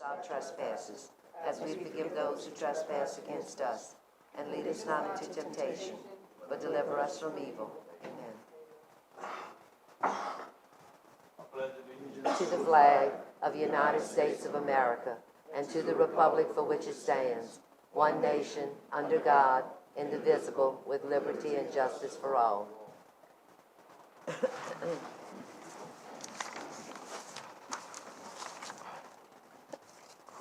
our trespasses, as we forgive those who trespass against us. And lead us not into temptation, but deliver us from evil. Amen. To the flag of the United States of America, and to the republic for which it stands, one nation, under God, indivisible, with liberty and justice for all.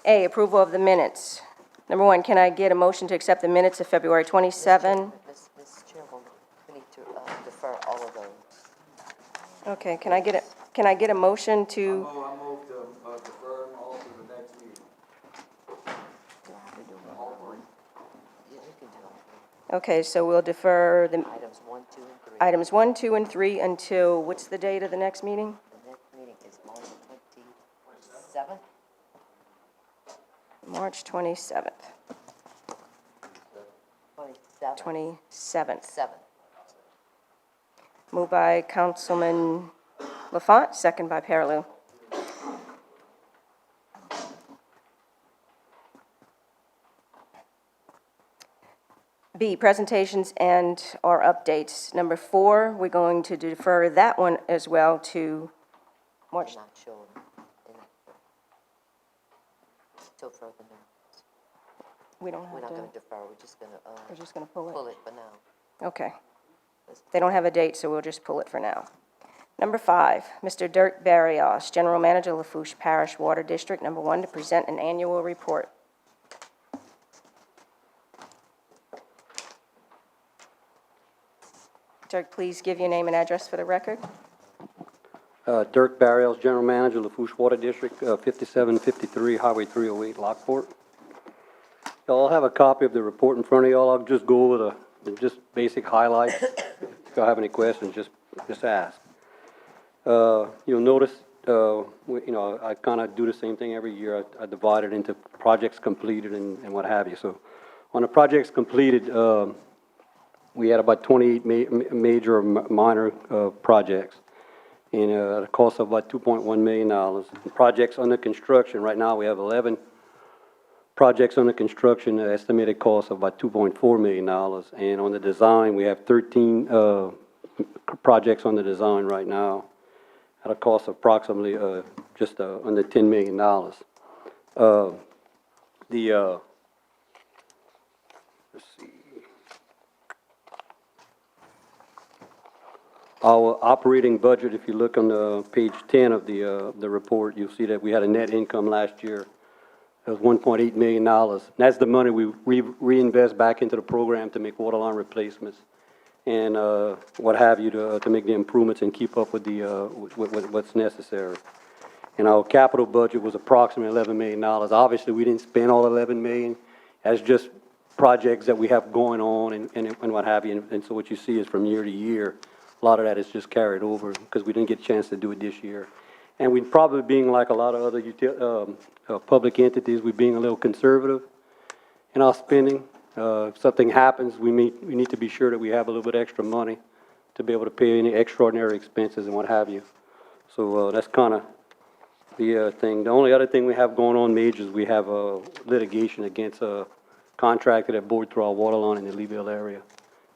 A, approval of the minutes. Number one, can I get a motion to accept the minutes of February 27? Ms. Chairwoman, we need to defer all of those. Okay, can I get a motion to? I move to defer them all to the next meeting. Do I have to do them all? Yeah, you can do them. Okay, so we'll defer the Items 1, 2, and 3. items 1, 2, and 3 until, what's the date of the next meeting? The next meeting is March 27th. March 27th. 27th. 27th. Moved by Councilman Lafourche, second by Parallel. B, presentations and or updates. Number 4, we're going to defer that one as well to March. They're not showing. They're not till further notice. We don't We're have not going to, to defer. We're just going to pull it. pull it for now. Okay. They don't have a date, so we'll just pull it for now. Number 5, Mr. Dirk Barrios, General Manager, Lafourche Parish Water District, number 1, to present an annual report. Dirk, please give your name and address for the record. Dirk Barrios, General Manager, Lafourche Water District, 5753 Highway 308, Lockport. Y'all have a copy of the report in front of y'all. I'll just go over the just basic highlights. If y'all have any questions, just ask. You'll notice, I kind of do the same thing every year. I divide it into projects completed and what have you. So on the projects completed, we had about 28 major minor projects, and at a cost of about $2.1 million. Projects under construction, right now we have 11 projects under construction, an estimated cost of about $2.4 million. And on the design, we have 13 projects on the design right now at a cost of approximately just under $10 million. Let's see. Our operating budget, if you look on the page 10 of the report, you'll see that we had a net income last year. It was $1.8 million. That's the money we reinvest back into the program to make water line replacements and what have you to make the improvements and keep up with what's necessary. And our capital budget was approximately $11 million. Obviously, we didn't spend all $11 million. That's just projects that we have going on and what have you. And so what you see is from year to year, a lot of that is just carried over because we didn't get a chance to do it this year. And we'd probably, being like a lot of other public entities, we're being a little conservative in our spending. If something happens, we need to be sure that we have a little bit extra money to be able to pay any extraordinary expenses and what have you. So that's kind of the thing. The only other thing we have going on major is we have litigation against a contractor that bored through our water line in the Leeville area.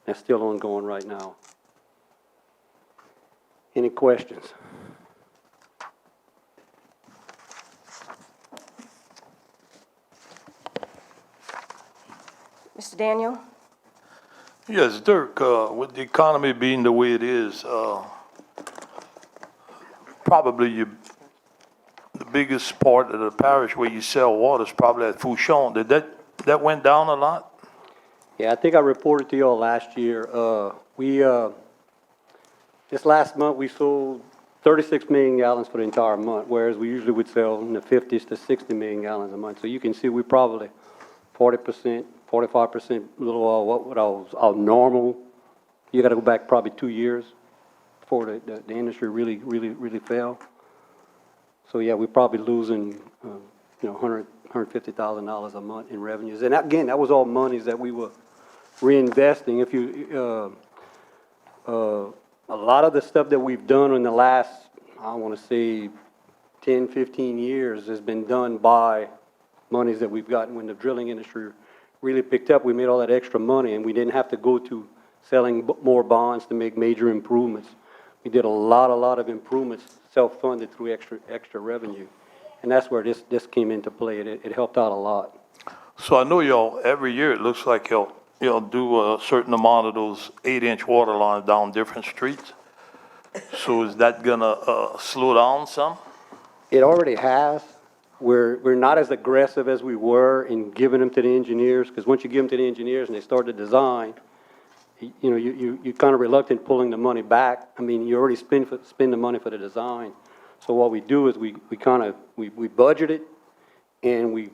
That's still ongoing right now. Any questions? Mr. Daniel? Yes, Dirk, with the economy being the way it is, probably the biggest part of the parish where you sell water is probably at Fouchon. Did that went down a lot? Yeah, I think I reported to y'all last year. This last month we sold 36 million gallons for the entire month, whereas we usually would sell in the 50s to 60 million gallons a month. So you can see we probably 40%, 45%, a little what our normal. You got to go back probably 2 years before the industry really fell. So yeah, we're probably losing $150,000 a month in revenues. And again, that was all monies that we were reinvesting. If you a lot of the stuff that we've done in the last, I want to say, 10, 15 years has been done by monies that we've gotten when the drilling industry really picked up. We made all that extra money, and we didn't have to go to selling more bonds to make major improvements. We did a lot of improvements, self-funded through extra revenue. And that's where this came into play. It helped out a lot. So I know y'all, every year, it looks like y'all do a certain amount of those 8-inch water lines down different streets. So is that gonna, slow down some? It already has. We're not as aggressive as we were in giving them to the engineers, because once you give them to the engineers and they start the design, you know, you're kind of reluctant pulling the money back. I mean, you already spend the money for the design. So what we do is we budget it, and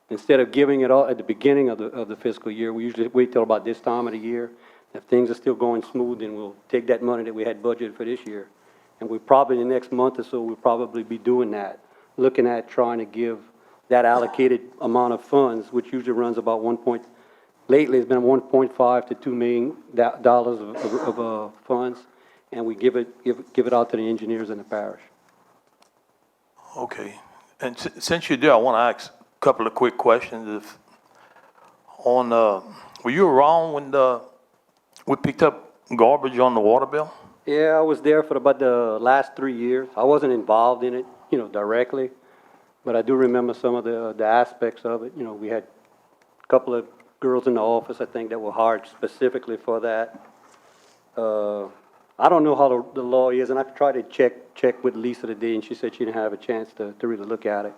instead of giving it all at the beginning of the fiscal year, we usually wait till about this time of the year. If things are still going smooth, then we'll take that money that we had budgeted for this year. And we probably, in the next month or so, we'll probably be doing that, looking at trying to give that allocated amount of funds, which usually runs about lately it's been $1.5 to $2 million of funds, and we give it out to the engineers in the parish. Okay. And since you're there, I want to ask a couple of quick questions. Were you around when we picked up garbage on the water bill? Yeah, I was there for about the last 3 years. I wasn't involved in it, you know, directly, but I do remember some of the aspects of it. You know, we had a couple of girls in the office, I think, that were hired specifically for that. I don't know how the law is, and I tried to check with Lisa today, and she said she didn't have a chance to really look at it.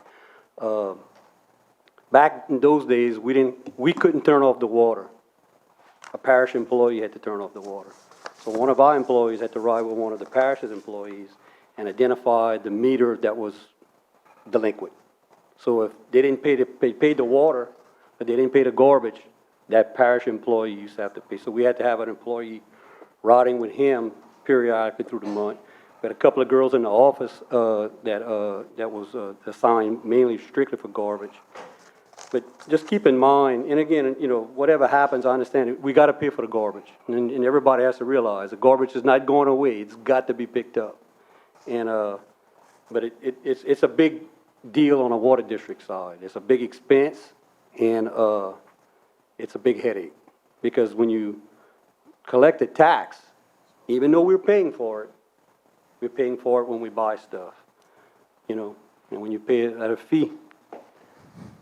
Back in those days, we couldn't turn off the water. A parish employee had to turn off the water. So one of our employees had to ride with one of the parish's employees and identify the meter that was delinquent. So if they didn't they paid the water, but they didn't pay the garbage, that parish employee used to have to pay. So we had to have an employee riding with him periodically through the month. We had a couple of girls in the office that was assigned mainly strictly for garbage. But just keep in mind, and again, you know, whatever happens, I understand it, we got to pay for the garbage. And everybody has to realize the garbage is not going away. It's got to be picked up. And, but it's a big deal on a water district side. It's a big expense, and it's a big headache. Because when you collect the tax, even though we're paying for it when we buy stuff. You know, and when you pay it at a fee,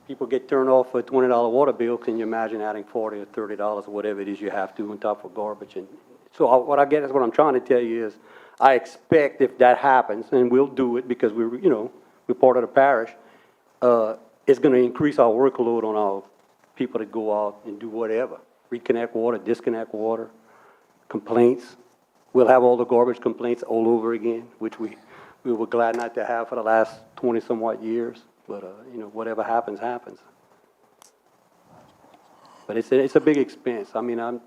people get turned off for a $20 water bill. Can you imagine adding $40 or $30 or whatever it is you have to on top of garbage? And so what I'm trying to tell you is, I expect if that happens, and we'll do it because we're part of the parish, it's going to increase our workload on our people to go out and do whatever. Reconnect water, disconnect water, complaints. We'll have all the garbage complaints all over again, which we were glad not to have for the last 20-somewhat years. But, you know, whatever happens, happens. But it's a big expense. I mean, I'm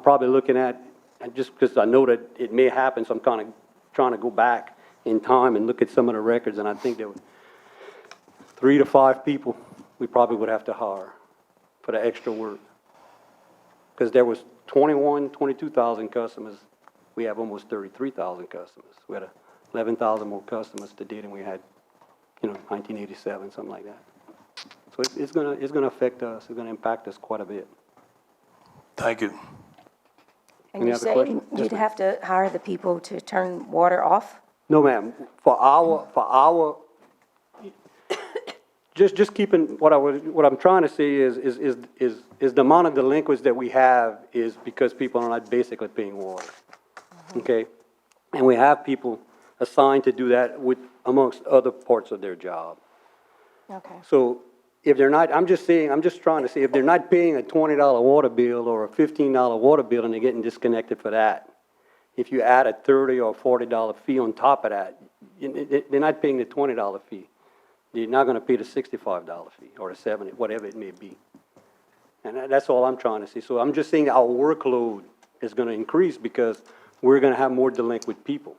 probably looking at, just because I know that it may happen, so I'm kind of trying to go back in time and look at some of the records, and I think there were 3 to 5 people we probably would have to hire for the extra work. Because there was 22,000 customers. We have almost 33,000 customers. We had 11,000 more customers today than we had, 1987, something like that. So it's gonna affect us. It's gonna impact us quite a bit. Thank you. And Any you other say questions? you'd have to hire the people to turn water off? No, ma'am. For our, just keeping what I'm trying to say is the amount of delinquents that we have is because people are not basically paying water. Okay, and we have people assigned to do that amongst other parts of their job. Okay. So if they're not, I'm just trying to say, if they're not paying a $20 water bill or a $15 water bill and they're getting disconnected for that, if you add a $30 or $40 fee on top of that, they're not paying the $20 fee. They're not going to pay the $65 fee or the $70, whatever it may be. And that's all I'm trying to say. So I'm just saying our workload is going to increase because we're going to have more delinquent people,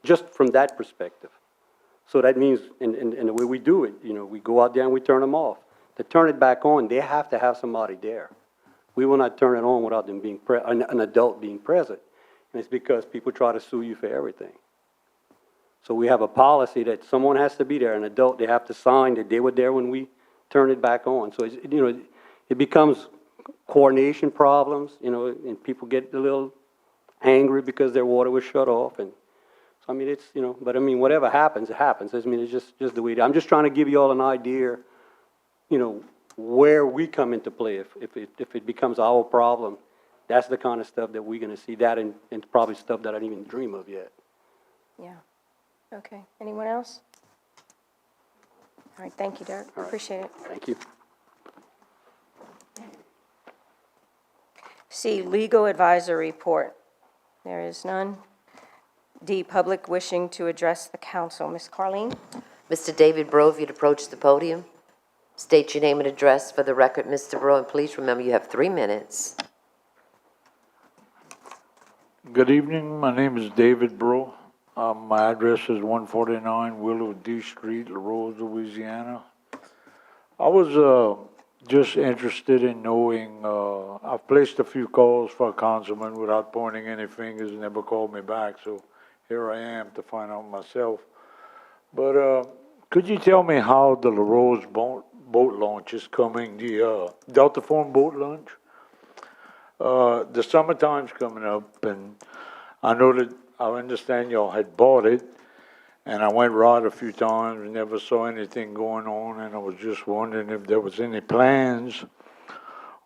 just from that perspective. So that means, and the way we do it, we go out there and we turn them off. To turn it back on, they have to have somebody there. We will not turn it on without them being an adult being present. And it's because people try to sue you for everything. So we have a policy that someone has to be there, an adult, they have to sign that they were there when we turn it back on. So it's, you know, it becomes coordination problems, you know, and people get a little angry because their water was shut off. And so, I mean, it's, you know, but I mean, whatever happens, it happens. I mean, it's just the way it is. I'm just trying to give you all an idea, you know, where we come into play. If it becomes our problem, that's the kind of stuff that we're going to see. That and probably stuff that I didn't even dream of yet. Yeah. Okay. Anyone else? All right, thank you, Dirk. Appreciate it. Thank you. C, legal advisory report. There is none. D, public wishing to address the council. Ms. Carleen? Mr. David Breaux, if you'd approach the podium. State your name and address for the record, Mr. Breaux, and please remember you have 3 minutes. Good evening, my name is David Breaux. My address is 149 Willow D Street, La Rose, Louisiana. I was just interested in knowing, I've placed a few calls for a councilman without pointing any fingers, never called me back, so here I am to find out myself. But could you tell me how the La Rose boat launch is coming, the Delta Form boat launch? The summertime's coming up, and I know that, I understand y'all had bought it, and I went right a few times and never saw anything going on, and I was just wondering if there was any plans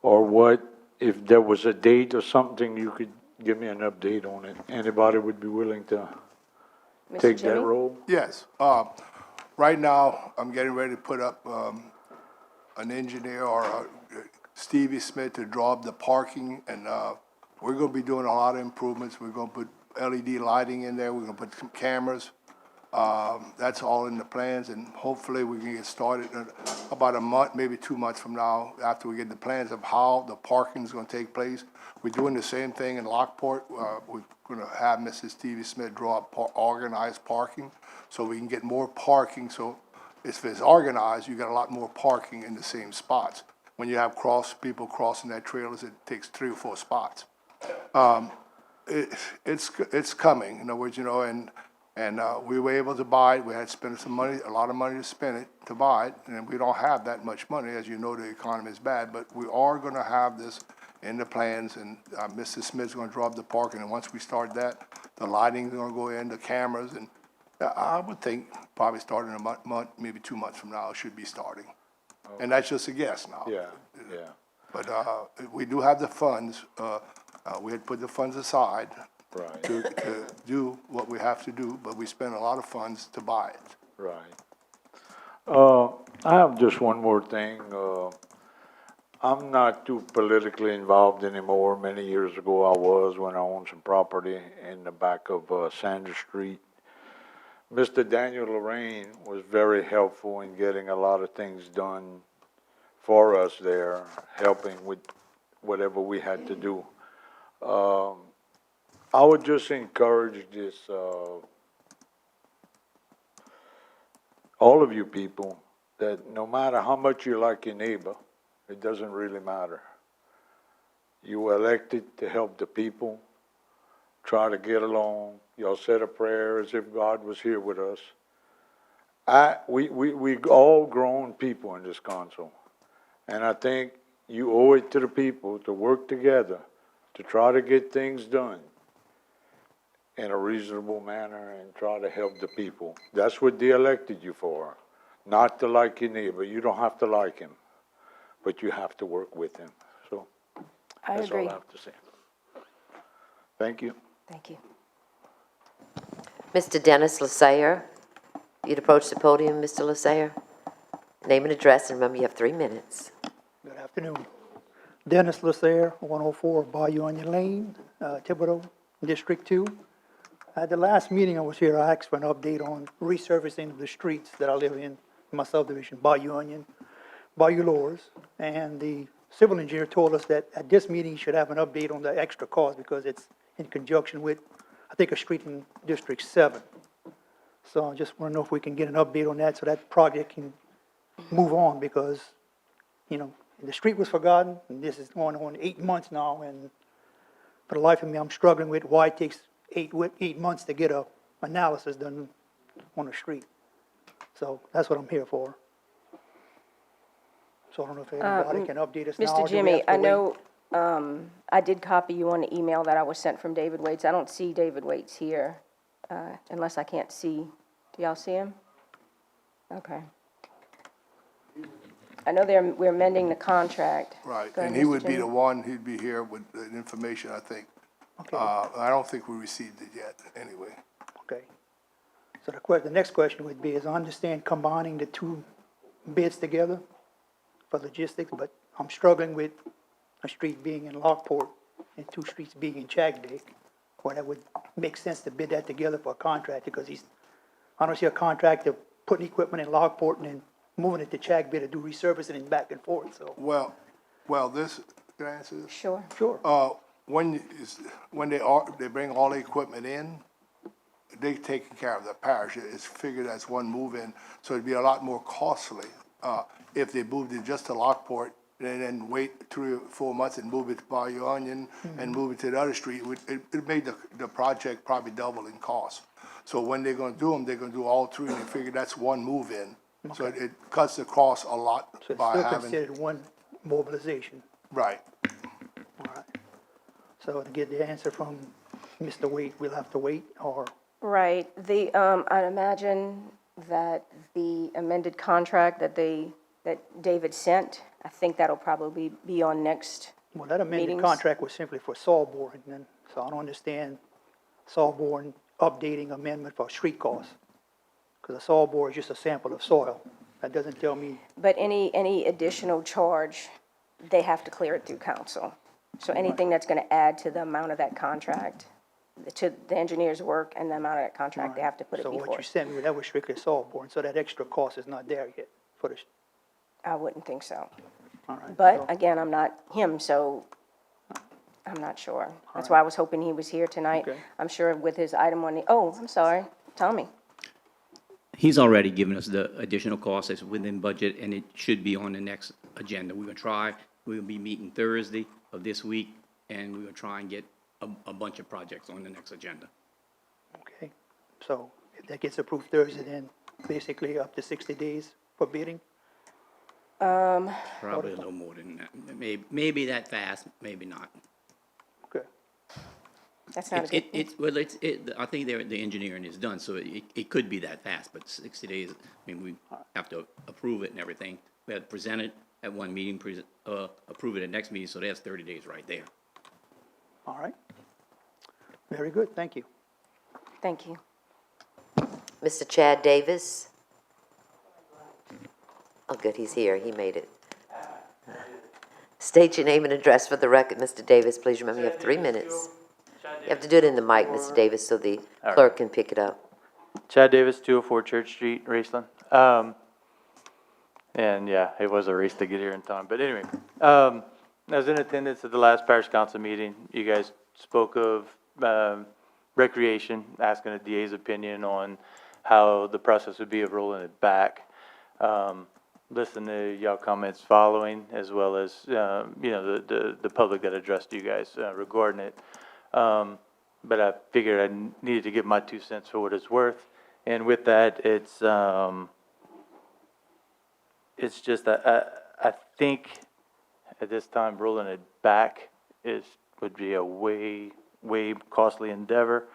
or what, if there was a date or something, you could give me an update on it. Anybody would be willing to Mr. take Jimmy? that role? Yes, right now, I'm getting ready to put up, an engineer or Stevie Smith to draw up the parking, and, we're gonna be doing a lot of improvements. We're gonna put LED lighting in there, we're gonna put some cameras. That's all in the plans, and hopefully we can get started in about a month, maybe 2 months from now, after we get the plans of how the parking is gonna take place. We're doing the same thing in Lockport. We're gonna have Mrs. Stevie Smith draw up organized parking, so we can get more parking. So if it's organized, you got a lot more parking in the same spots. When you have people crossing their trailers, it takes 3 or 4 spots. It's coming, in other words, you know, and we were able to buy it. We had to spend some money, a lot of money to spend it, to buy it, and we don't have that much money. As you know, the economy is bad, but we are gonna have this in the plans, and Mr. Smith's gonna draw up the parking, and once we start that, the lighting's gonna go in, the cameras, and I would think probably starting a month, maybe 2 months from now, it should be starting. And that's just a guess now. Yeah, yeah, But we do have the funds. We had put the funds aside right, to do what we have to do, but we spent a lot of funds to buy it. right. I have just one more thing. I'm not too politically involved anymore. Many years ago I was, when I owned some property in the back of Sanders Street. Mr. Daniel Lorraine was very helpful in getting a lot of things done for us there, helping with whatever we had to do. I would just encourage this, all of you people, that no matter how much you like your neighbor, it doesn't really matter. You were elected to help the people, try to get along. Y'all said a prayer as if God was here with us. We all grown people in this council, and I think you owe it to the people to work together to try to get things done in a reasonable manner and try to help the people. That's what they elected you for, not to like your neighbor. You don't have to like him, but you have to work with him. So I that's agree. all I have to say. Thank you. Thank you. Mr. Dennis Lasayer, you'd approach the podium, Mr. Lasayer. Name and address, and remember you have 3 minutes. Good afternoon. Dennis Lasair, 104 Bayou Onion Lane, Thibodeau, District 2. At the last meeting I was here, I asked for an update on resurfacing of the streets that I live in my subdivision, Bayou Onion, Bayou Lowers. And the civil engineer told us that at this meeting, he should have an update on the extra cost because it's in conjunction with, I think, a street in District 7. So I just want to know if we can get an update on that so that project can move on because, you know, the street was forgotten, and this is going on 8 months now, and for the life of me, I'm struggling with why it takes eight months to get a analysis done on the street. So that's what I'm here for. So I don't know if anybody can update us now. or Mr. do we Jimmy, have to I wait? know, I did copy you on the email that I was sent from David Waits. I don't see David Waits here, unless I can't see. Do y'all see him? Okay. I know we're amending the contract. Right, Go ahead, and he Mr. would be Jimmy. the one, he'd be here with the information, I think. Okay. I don't think we received it yet, anyway. Okay. So the next question would be, is I understand combining the two bids together for logistics, but I'm struggling with a street being in Lockport and two streets being in Chagday, where that would make sense to bid that together for a contractor, because I don't see a contractor putting equipment in Lockport and then moving it to Chagday to do resurfacing and back and forth, so. Well, this, can I answer this? Sure. Sure. When they bring all the equipment in, they taking care of the parish. It's figured as one move-in, so it'd be a lot more costly, if they moved it just to Lockport and then wait 3 or 4 months and move it to Bayou Onion and move it to the other street. It made the project probably double in cost. So when they're gonna do them, they're gonna do all three, and they figure that's one move-in. So it cuts the cost a lot So it's by still having, considered one mobilization. right. All right. So to get the answer from Mr. Wade, we'll have to wait, or, Right. I'd imagine that the amended contract that David sent, I think that'll probably be on next. well, that amended Meetings. contract was simply for saw boring, then, so I don't understand saw boring updating amendment for street costs. Because a saw bore is just a sample of soil. That doesn't tell me, But any additional charge, they have to clear it through council. So anything that's gonna add to the amount of that contract, to the engineer's work and the amount of that contract, they have to put it so what before. you sent me, that was strictly saw boring, so that extra cost is not there yet for the, I wouldn't think so. all right. But so- again, I'm not him, so I'm not sure. That's why I was hoping he was here tonight. Okay. I'm sure with his item on the, oh, I'm sorry, Tommy. He's already given us the additional costs that's within budget, and it should be on the next agenda. We're gonna be meeting Thursday of this week, and we're gonna try and get a bunch of projects on the next agenda. Okay, so if that gets approved Thursday, then basically up to 60 days for bidding? Probably a little more than that. Maybe that fast, maybe not. Okay, That's not a good. I think the engineering is done, so it could be that fast, but 60 days, I mean, we have to approve it and everything. We have to present it at one meeting, approve it at next meeting, so that's 30 days right there. all right. Very good, thank you. Thank you. Mr. Chad Davis? Oh, good, he's here, he made it. State your name and address for the record, Mr. Davis. Please remember, you have 3 minutes. You have to do it in the mic, Mr. Davis, so the clerk can pick it up. Chad Davis, 204 Church Street, Raceland. And yeah, it was a race to get here in time. But anyway, I was in attendance at the last parish council meeting. You guys spoke of recreation, asking the DA's opinion on how the process would be of rolling it back. Listen to y'all comments following, as well as, the public that addressed you guys regarding it. But I figured I needed to give my 2 cents for what it's worth. And with that, it's just that I think at this time rolling it back would be a way costly endeavor,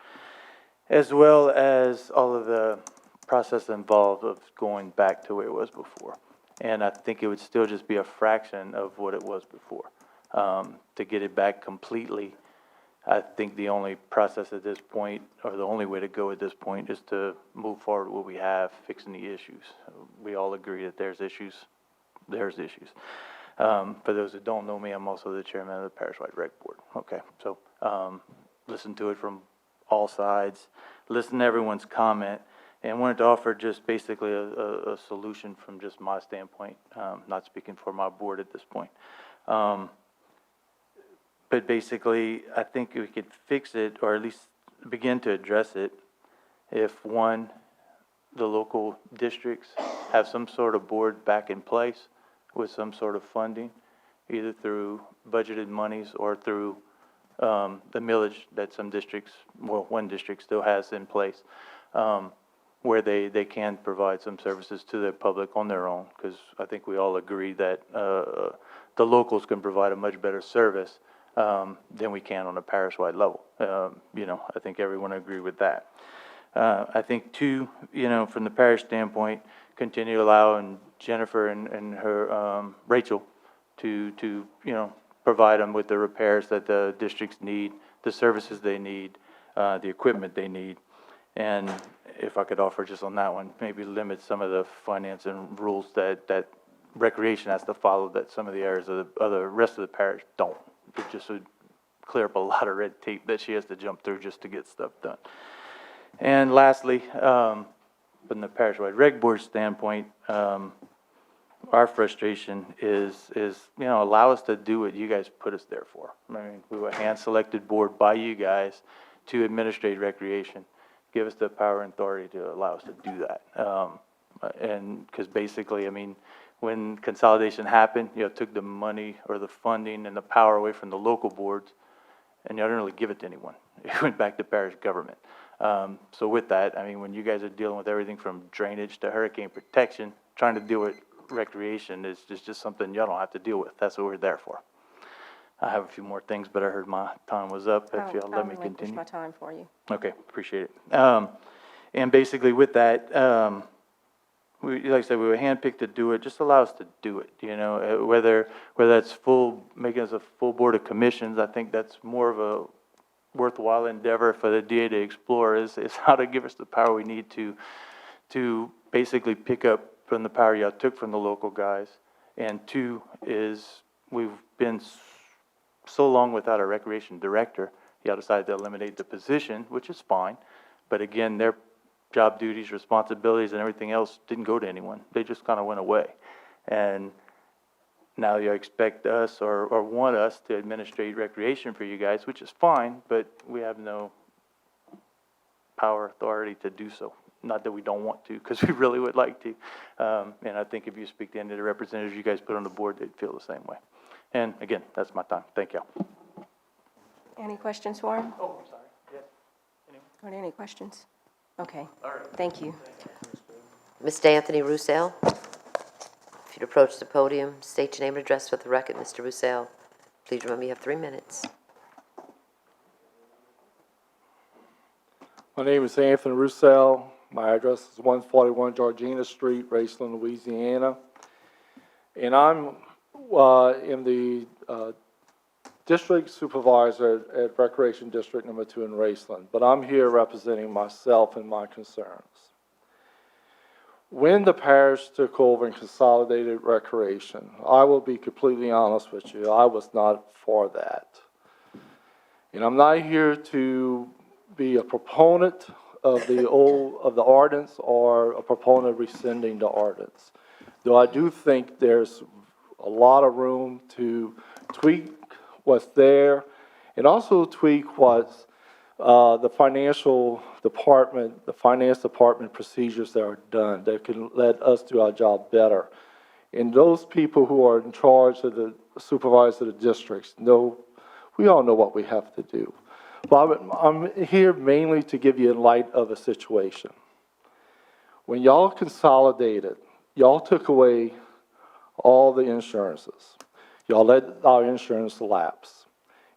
as well as all of the process involved of going back to where it was before. And I think it would still just be a fraction of what it was before. To get it back completely, I think the only process at this point, or the only way to go at this point, is to move forward with what we have, fixing the issues. We all agree that there's issues. For those that don't know me, I'm also the chairman of the Parish-wide Rec Board. Okay, so listen to it from all sides, listen to everyone's comment, and wanted to offer just basically a solution from just my standpoint, not speaking for my board at this point. But basically, I think we could fix it, or at least begin to address it, if one, the local districts have some sort of board back in place with some sort of funding, either through budgeted monies or through the millage that some districts, well, one district still has in place. where they can provide some services to the public on their own, because I think we all agree that the locals can provide a much better service than we can on a parish-wide level. You know, I think everyone agree with that. I think too, you know, from the parish standpoint, continue allowing Jennifer and her, Rachel to, you know, provide them with the repairs that the districts need, the services they need, the equipment they need. And if I could offer just on that one, maybe limit some of the finance and rules that recreation has to follow that some of the areas of the rest of the parish don't. It just would clear up a lot of red tape that she has to jump through just to get stuff done. And lastly, from the parish-wide reg board standpoint, our frustration is, you know, allow us to do what you guys put us there for. I mean, we were a hand-selected board by you guys to administrate recreation. Give us the power and authority to allow us to do that. And because basically, I mean, when consolidation happened, you know, took the money or the funding and the power away from the local boards, and you didn't really give it to anyone. It went back to parish government. So with that, I mean, when you guys are dealing with everything from drainage to hurricane protection, trying to deal with recreation is just something y'all don't have to deal with. That's what we're there for. I have a few more things, but I heard my time was up. If y'all let me continue. my time for you. Okay, appreciate it. And basically with that, like I said, we were handpicked to do it. Just allow us to do it, you know, whether that's making us a full board of commissions. I think that's more of a worthwhile endeavor for the DA to explore is how to give us the power we need to basically pick up from the power y'all took from the local guys. And two is we've been so long without a recreation director, y'all decided to eliminate the position, which is fine. But again, their job duties, responsibilities, and everything else didn't go to anyone. They just kind of went away. And now you expect us or want us to administrate recreation for you guys, which is fine, but we have no power, authority to do so. Not that we don't want to, because we really would like to. And I think if you speak to any of the representatives you guys put on the board, they'd feel the same way. And again, that's my time. Thank you. Any questions for him? Oh, I'm sorry. Yes. Are there any questions? Okay. All right. Thank you. Mr. Anthony Roussel, if you'd approach the podium, state your name and address for the record, Mr. Roussel. Please remember you have 3 minutes. My name is Anthony Roussel. My address is 141 Georgina Street, Raceland, Louisiana. And I'm in the district supervisor at Recreation District Number 2 in Raceland, but I'm here representing myself and my concerns. When the parish took over and consolidated recreation, I will be completely honest with you, I was not for that. And I'm not here to be a proponent of the ordinance or a proponent of rescinding the ordinance. Though I do think there's a lot of room to tweak what's there and also tweak what's the finance department procedures that are done that can let us do our job better. And those people who are in charge of the supervisors of the districts know, we all know what we have to do. But I'm here mainly to give you a light of a situation. When y'all consolidated, y'all took away all the insurances. Y'all let our insurance lapse.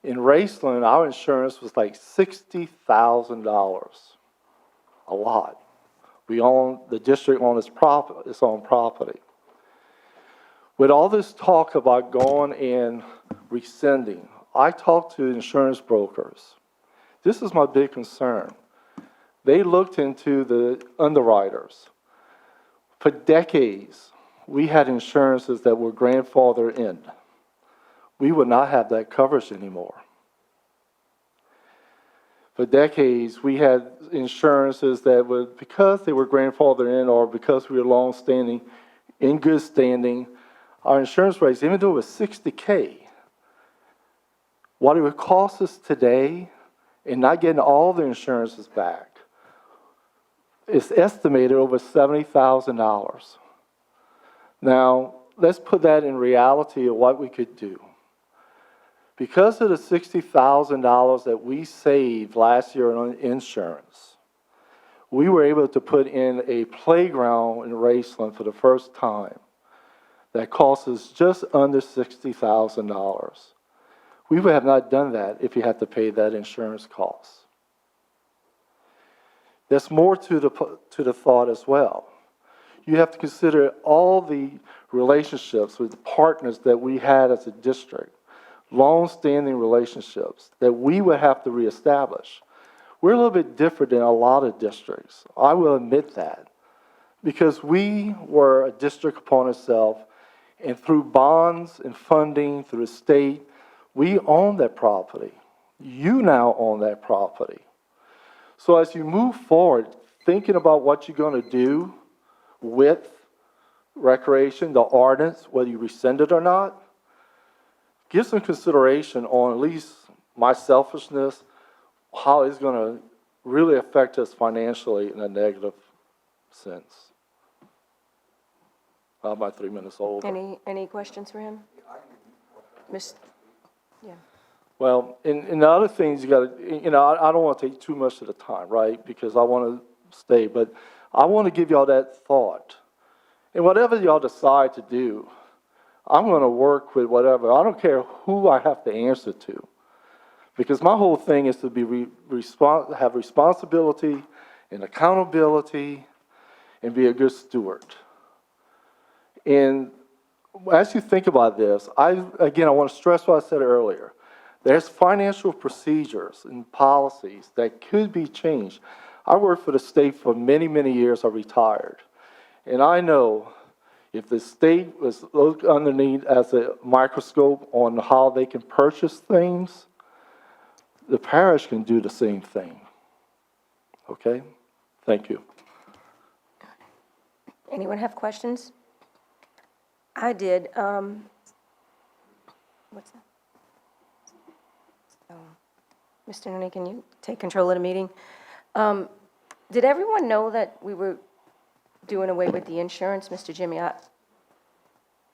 In Raceland, our insurance was like $60,000. A lot. The district owned its own property. With all this talk about going and rescinding, I talked to insurance brokers. This is my big concern. They looked into the underwriters. For decades, we had insurances that were grandfathered in. We would not have that coverage anymore. For decades, we had insurances that would, because they were grandfathered in or because we were long-standing, in good standing, our insurance rates, even though it was $60K, what it would cost us today and not getting all the insurances back, it's estimated over $70,000. Now, let's put that in reality of what we could do. Because of the $60,000 that we saved last year on insurance, we were able to put in a playground in Raceland for the first time that cost us just under $60,000. We would have not done that if you had to pay that insurance cost. There's more to the thought as well. You have to consider all the relationships with the partners that we had as a district, long-standing relationships that we would have to reestablish. We're a little bit different than a lot of districts. I will admit that. Because we were a district upon itself, and through bonds and funding through the state, we own that property. You now own that property. So as you move forward, thinking about what you're going to do with recreation, the ordinance, whether you rescind it or not, give some consideration on at least my selfishness, how it's going to really affect us financially in a negative sense. I'm about 3 minutes old. Any questions for him? Miss, yeah. Well, and the other things you got to, I don't want to take too much of the time, right? Because I want to stay, but I want to give y'all that thought. And whatever y'all decide to do, I'm going to work with whatever. I don't care who I have to answer to. Because my whole thing is to be have responsibility and accountability and be a good steward. And as you think about this, I want to stress what I said earlier. There's financial procedures and policies that could be changed. I worked for the state for many, many years. I retired. And I know if the state was looked underneath as a microscope on how they can purchase things, the parish can do the same thing. Okay? Thank you. Anyone have questions? I did. What's that? Mr. Nooney, can you take control of the meeting? Did everyone know that we were doing away with the insurance, Mr. Jimmy?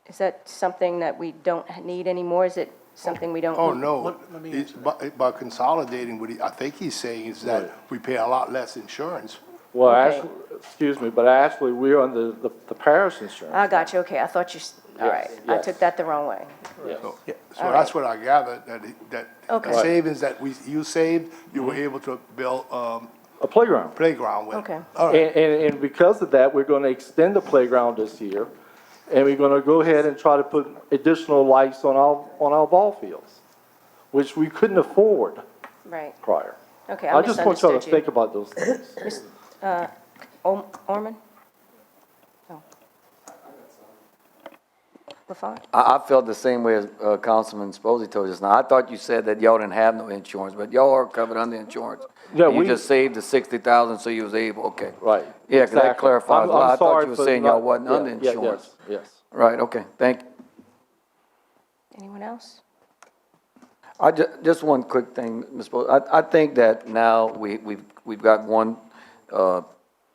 Is that something that we don't need anymore? Is it something we don't? Oh, no. By consolidating, I think he's saying is that we pay a lot less insurance. Well, Okay. actually, excuse me, but actually, we're on the parish insurance. I got you, okay, I thought you, all right. I yes. took that the wrong way. Yes. So that's what I gathered, that Okay. the savings that you saved, you were able to build A playground. playground with. Okay. All right. And because of that, we're going to extend the playground this year, and we're going to go ahead and try to put additional lights on our ball fields, which we couldn't afford Right, prior. okay, I just want y'all to misunderstood think you. about those things. Orman? No. Lafourche? I felt the same way as Councilman Sposey told us. Now, I thought you said that y'all didn't have no insurance, but y'all are covered under insurance. Yeah, And you we- just saved the 60,000, so you was able, okay. Right. Yeah, because that Exactly. clarifies a lot. I thought sorry you were for saying y'all not- wasn't yeah, under yeah, insurance. Yes. Right, okay, thank you. Anyone else? Just one quick thing, Ms. Bowles. I think that now we've got one,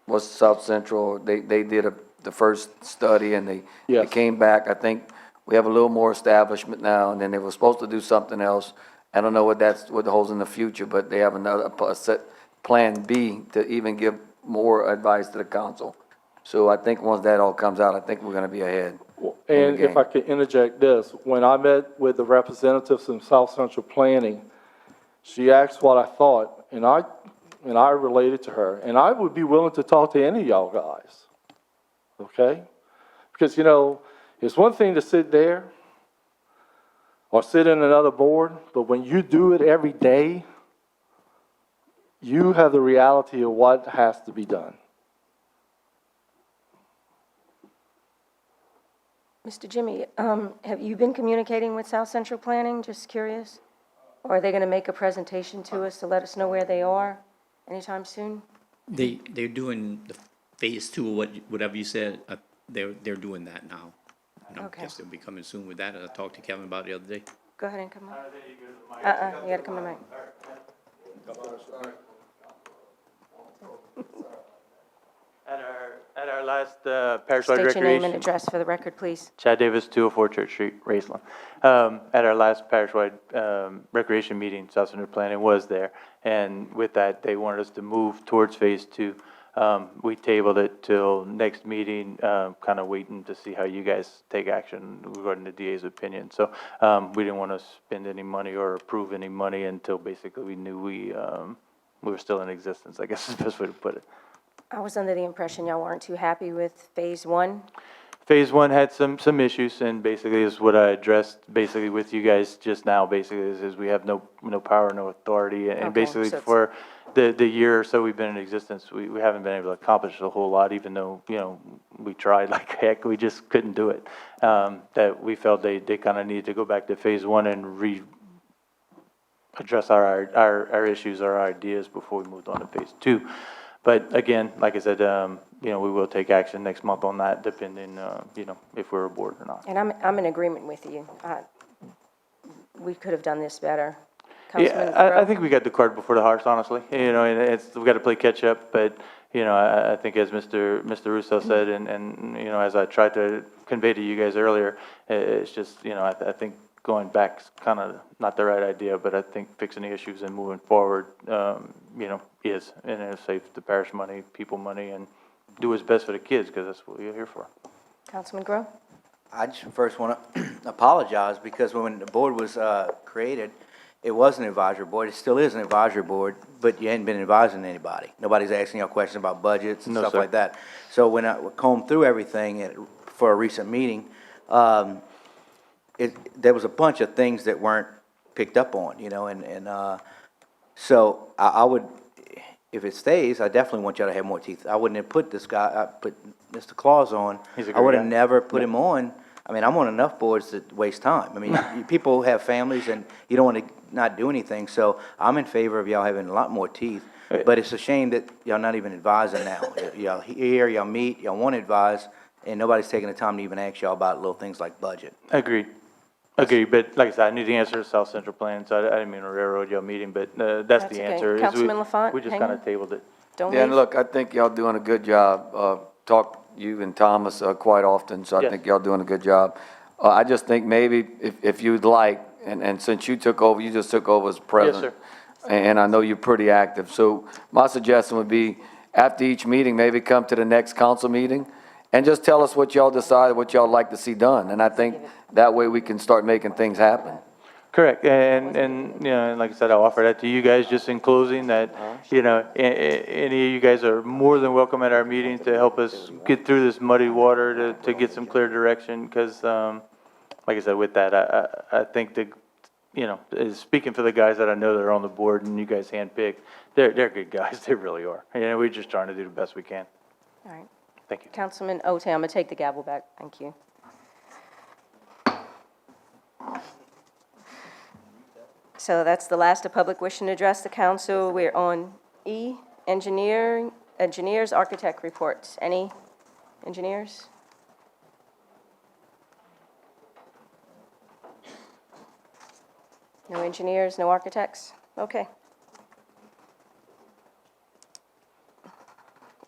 what's South Central, they did the first study and they Yes. came back. I think we have a little more establishment now, and then they were supposed to do something else. I don't know what holds in the future, but they have a set plan B to even give more advice to the council. So I think once that all comes out, I think we're gonna be ahead. And if I could interject this, when I met with the representatives from South Central Planning, she asked what I thought, and I related to her, and I would be willing to talk to any of y'all guys, okay? Because, it's one thing to sit there or sit in another board, but when you do it every day, you have the reality of what has to be done. Mr. Jimmy, have you been communicating with South Central Planning? Just curious. Or are they going to make a presentation to us to let us know where they are anytime soon? They're doing the phase two, or whatever you said, they're doing that now. And I Okay. guess they'll be coming soon with that. I talked to Kevin about it the other day. Go ahead and come on. You got to come to mic. At our last parish-wide State your name and recreation, address for the record, please. Chad Davis, 204 Church Street, Raceland. At our last parish-wide recreation meeting, South Central Planning was there, and with that, they wanted us to move towards phase two. we tabled it till next meeting, kind of waiting to see how you guys take action regarding the DA's opinion. So, we didn't want to spend any money or approve any money until basically we knew we were still in existence, I guess is the best way to put it. I was under the impression y'all weren't too happy with Phase 1. Phase one had some issues, and basically is what I addressed basically with you guys just now, basically is we have no power, no authority, and Okay, basically so it's- for the year or so we've been in existence, we haven't been able to accomplish a whole lot, even though, we tried like heck, we just couldn't do it. That we felt they kind of needed to go back to phase one and address our issues, our ideas before we moved on to phase two. But again, like I said, we will take action next month on that, depending, if we're aboard or not. And I'm in agreement with you. We could have done this better. Councilman Yeah, I Rowe? think we got the cart before the horse, honestly. And we got to play catch up, but, I think as Mr. Russo said, and, as I tried to convey to you guys earlier, it's just, I think going back's kind of not the right idea, but I think fixing the issues and moving forward, is, and it'll save the parish money, people money, and do what's best for the kids, because that's what we're here for. Councilman Grow? I just first want to apologize because when the board was created, it was an advisory board. It still is an advisory board, but you hadn't been advising anybody. Nobody's asking you questions about budgets and No, stuff sir. like that. So when I combed through everything for a recent meeting, there was a bunch of things that weren't picked up on, so I would, if it stays, I definitely want y'all to have more teeth. I wouldn't have put this guy, I put Mr. Claus on. He's a I great would have guy. never put him on. I mean, I'm on enough boards that waste time. I mean, people have families and you don't want to not do anything, so I'm in favor of y'all having a lot more teeth. But it's a shame that y'all not even advising now. Y'all hear, y'all meet, y'all want to advise, and nobody's taking the time to even ask y'all about little things like budget. Agreed. But like I said, I knew the answer to South Central Plan, so I didn't mean to railroad your meeting, but that's That's the okay. answer. is Councilman Lafont, We just hang kind on. of tabled it. Don't Yeah, and leave. look, I think y'all doing a good job. Talk you and Thomas quite often, so I Yes. think y'all doing a good job. I just think maybe if you'd like, and since you took over, you just took over as president. sir. And I know you're pretty active. So my suggestion would be, after each meeting, maybe come to the next council meeting and just tell us what y'all decide, what y'all like to see done. And I think that way we can start making things happen. Correct, and like I said, I'll offer that to you guys just in closing, that, any of you guys are more than welcome at our meetings to help us get through this muddy water, to get some clear direction, because, like I said, with that, I think speaking for the guys that I know that are on the board and you guys handpicked, they're good guys, they really are. We're just trying to do the best we can. All right. Thank you. Councilman Ote, I'm going to take the gavel back. Thank you. So that's the last of public wishing to address the council. We're on E, engineers, architect reports. Any engineers? No engineers, no architects? Okay.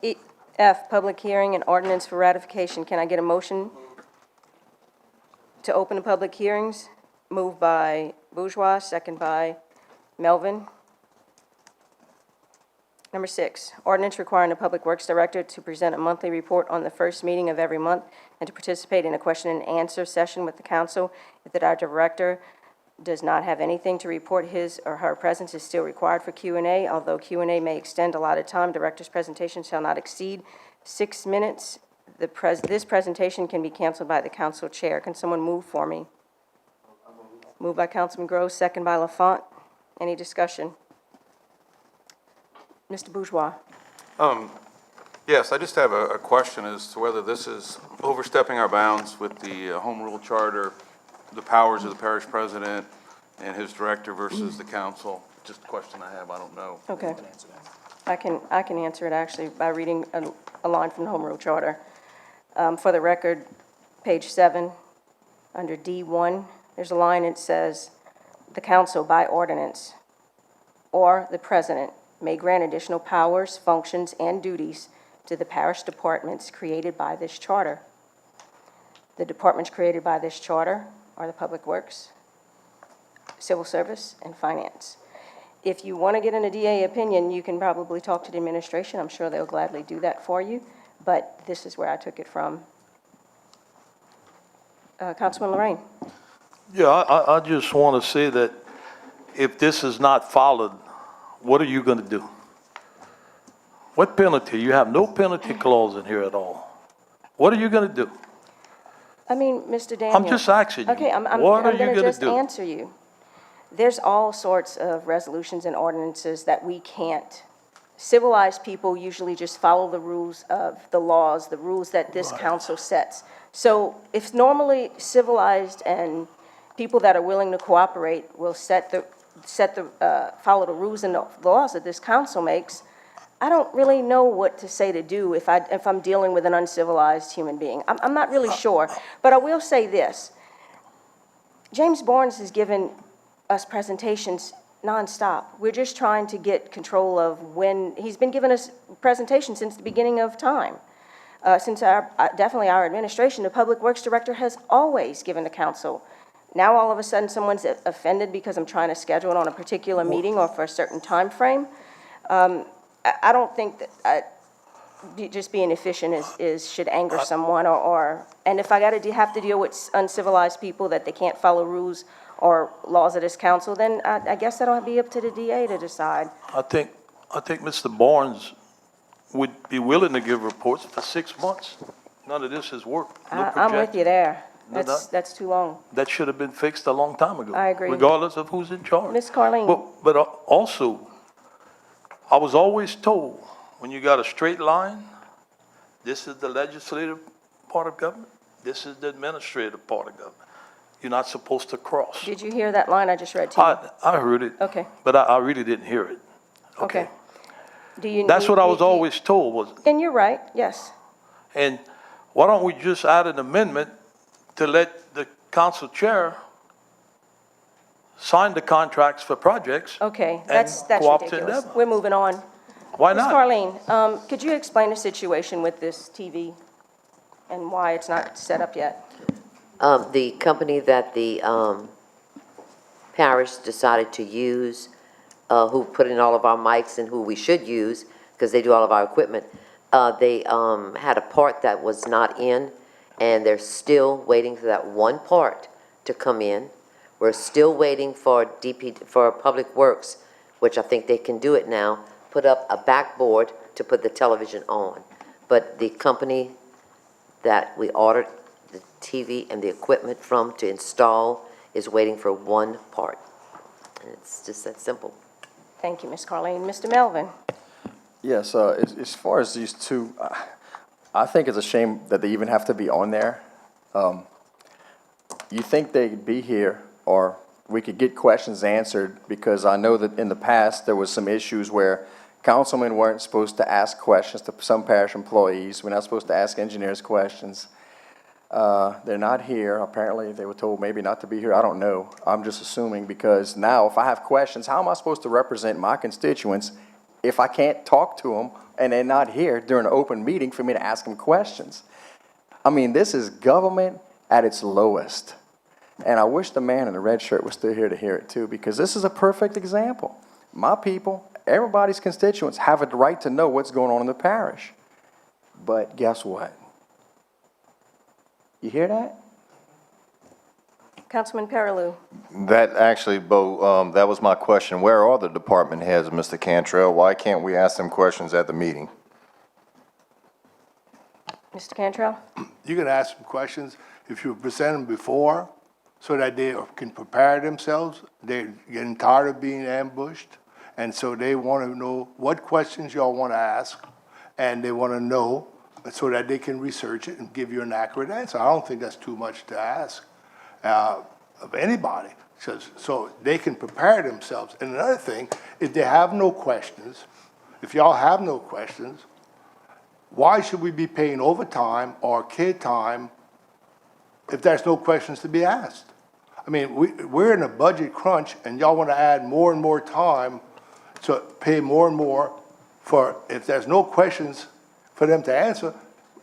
E, F, public hearing and ordinance for ratification. Can I get a motion to open the public hearings? Moved by Bourgeois, second by Melvin. Number 6, ordinance requiring the Public Works Director to present a monthly report on the first meeting of every month and to participate in a question and answer session with the council. If the director does not have anything to report, his or her presence is still required for Q&A. Although Q&A may extend allotted time, director's presentation shall not exceed 6 minutes. This presentation can be canceled by the council chair. Can someone move for me? Moved by Councilman Gross, second by Lafont. Any discussion? Mr. Bourgeois. Yes, I just have a question as to whether this is overstepping our bounds with the home rule charter, the powers of the parish president and his director versus the council. Just a question I have, I don't know. Okay. I can answer it actually by reading a line from the Home Rule Charter. For the record, page 7, under D1, there's a line that says, "The council by ordinance or the president may grant additional powers, functions, and duties to the parish departments created by this charter." The departments created by this charter are the Public Works, Civil Service, and Finance. if you want to get an DA opinion, you can probably talk to the administration. I'm sure they'll gladly do that for you, but this is where I took it from. Councilman Lorraine? Yeah, I just want to say that if this is not followed, what are you going to do? What penalty? You have no penalty clause in here at all. What are you going to do? I mean, Mr. Daniel. I'm just asking you. Okay, I'm What are you going to gonna just do? answer you. There's all sorts of resolutions and ordinances that we can't. Civilized people usually just follow the rules of the laws, the rules that this council sets. So if normally civilized and people that are willing to cooperate will follow the rules and the laws that this council makes, I don't really know what to say to do if I'm dealing with an uncivilized human being. I'm not really sure, but I will say this. James Barnes has given us presentations nonstop. We're just trying to get control of when, he's been giving us presentations since the beginning of time. Since definitely our administration, the Public Works Director has always given the council. Now, all of a sudden, someone's offended because I'm trying to schedule it on a particular meeting or for a certain time frame. I don't think that just being efficient should anger someone and if I have to deal with uncivilized people that they can't follow rules or laws of this council, then I guess that'll be up to the DA to decide. I think Mr. Barnes would be willing to give reports for 6 months. None of this has worked. No I'm with you there. No, That's too long. That should have been fixed a long time ago. I agree. Regardless of who's in charge. Ms. Carlene. But also, I was always told, when you got a straight line, this is the legislative part of government, this is the administrative part of government. You're not supposed to cross. Did you hear that line I just read to you? I heard it. Okay. But I really didn't hear it. Okay. That's what I was always told, was it? And you're right, yes. And why don't we just add an amendment to let the council chair sign the contracts for projects? Okay, and that's go up to ridiculous. them? We're moving on. Why Ms. not? Carlene, could you explain the situation with this TV and why it's not set up yet? The company that the parish decided to use, who put in all of our mics and who we should use, because they do all of our equipment, they had a part that was not in, and they're still waiting for that one part to come in. We're still waiting for for Public Works, which I think they can do it now, put up a backboard to put the television on. But the company that we ordered the TV and the equipment from to install is waiting for one part. And it's just that simple. Thank you, Ms. Carlene. Mr. Melvin? Yes, as far as these two, I think it's a shame that they even have to be on there. You think they'd be here, or we could get questions answered, because I know that in the past, there was some issues where councilmen weren't supposed to ask questions to some parish employees. We're not supposed to ask engineers questions. They're not here. Apparently, they were told maybe not to be here. I don't know. I'm just assuming, because now if I have questions, how am I supposed to represent my constituents if I can't talk to them and they're not here during an open meeting for me to ask them questions? I mean, this is government at its lowest. And I wish the man in the red shirt was still here to hear it too, because this is a perfect example. My people, everybody's constituents have a right to know what's going on in the parish. But guess what? You hear that? Councilman Perilou? That actually, Bo, that was my question. Where are the department heads, Mr. Cantrell? Why can't we ask them questions at the meeting? Mr. Cantrell? You can ask them questions if you present them before, so that they can prepare themselves. They're getting tired of being ambushed, and so they want to know what questions y'all want to ask, and they want to know so that they can research it and give you an accurate answer. I don't think that's too much to ask of anybody, so they can prepare themselves. And another thing, if they have no questions, if y'all have no questions, why should we be paying overtime or kid time if there's no questions to be asked? I mean, we're in a budget crunch, and y'all want to add more and more time to pay more and more for, if there's no questions for them to answer,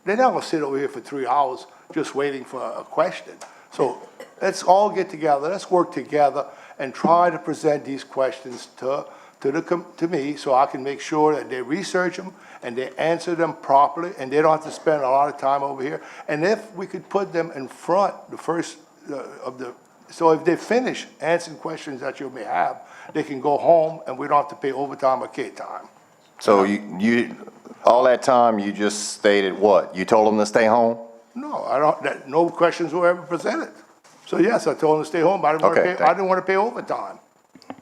they're not going to sit over here for 3 hours just waiting for a question. So let's all get together, let's work together and try to present these questions to to me, so I can make sure that they research them and they answer them properly, and they don't have to spend a lot of time over here. And if we could put them in front, the first so if they finish answering questions that you may have, they can go home and we don't have to pay overtime or K time. So all that time, you just stated what? You told them to stay home? No, no questions were ever presented. So yes, I told them to stay home, but Okay, I didn't want to pay overtime.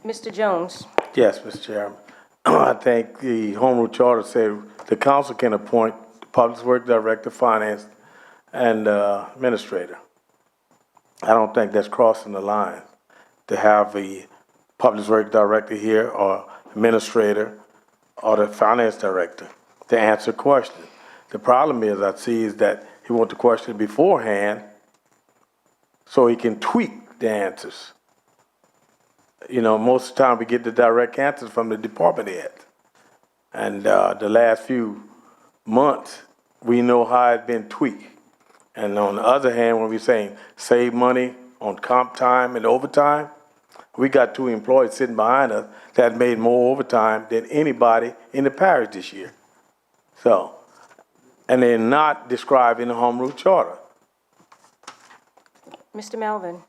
Mr. Jones? Yes, Mr. Chairman. I think the Home Rule Charter said the council can appoint the Public Works Director, Finance, and Administrator. I don't think that's crossing the line to have the Public Works Director here or Administrator or the Finance Director to answer questions. The problem is, I see, is that he wants the question beforehand so he can tweak the answers. You know, most of the time we get the direct answers from the department head. And the last few months, we know how it's been tweaked. And on the other hand, when we're saying save money on comp time and overtime, we got 2 employees sitting behind us that made more overtime than anybody in the parish this year. So, and they're not described in the Home Rule Charter. Mr. Melvin?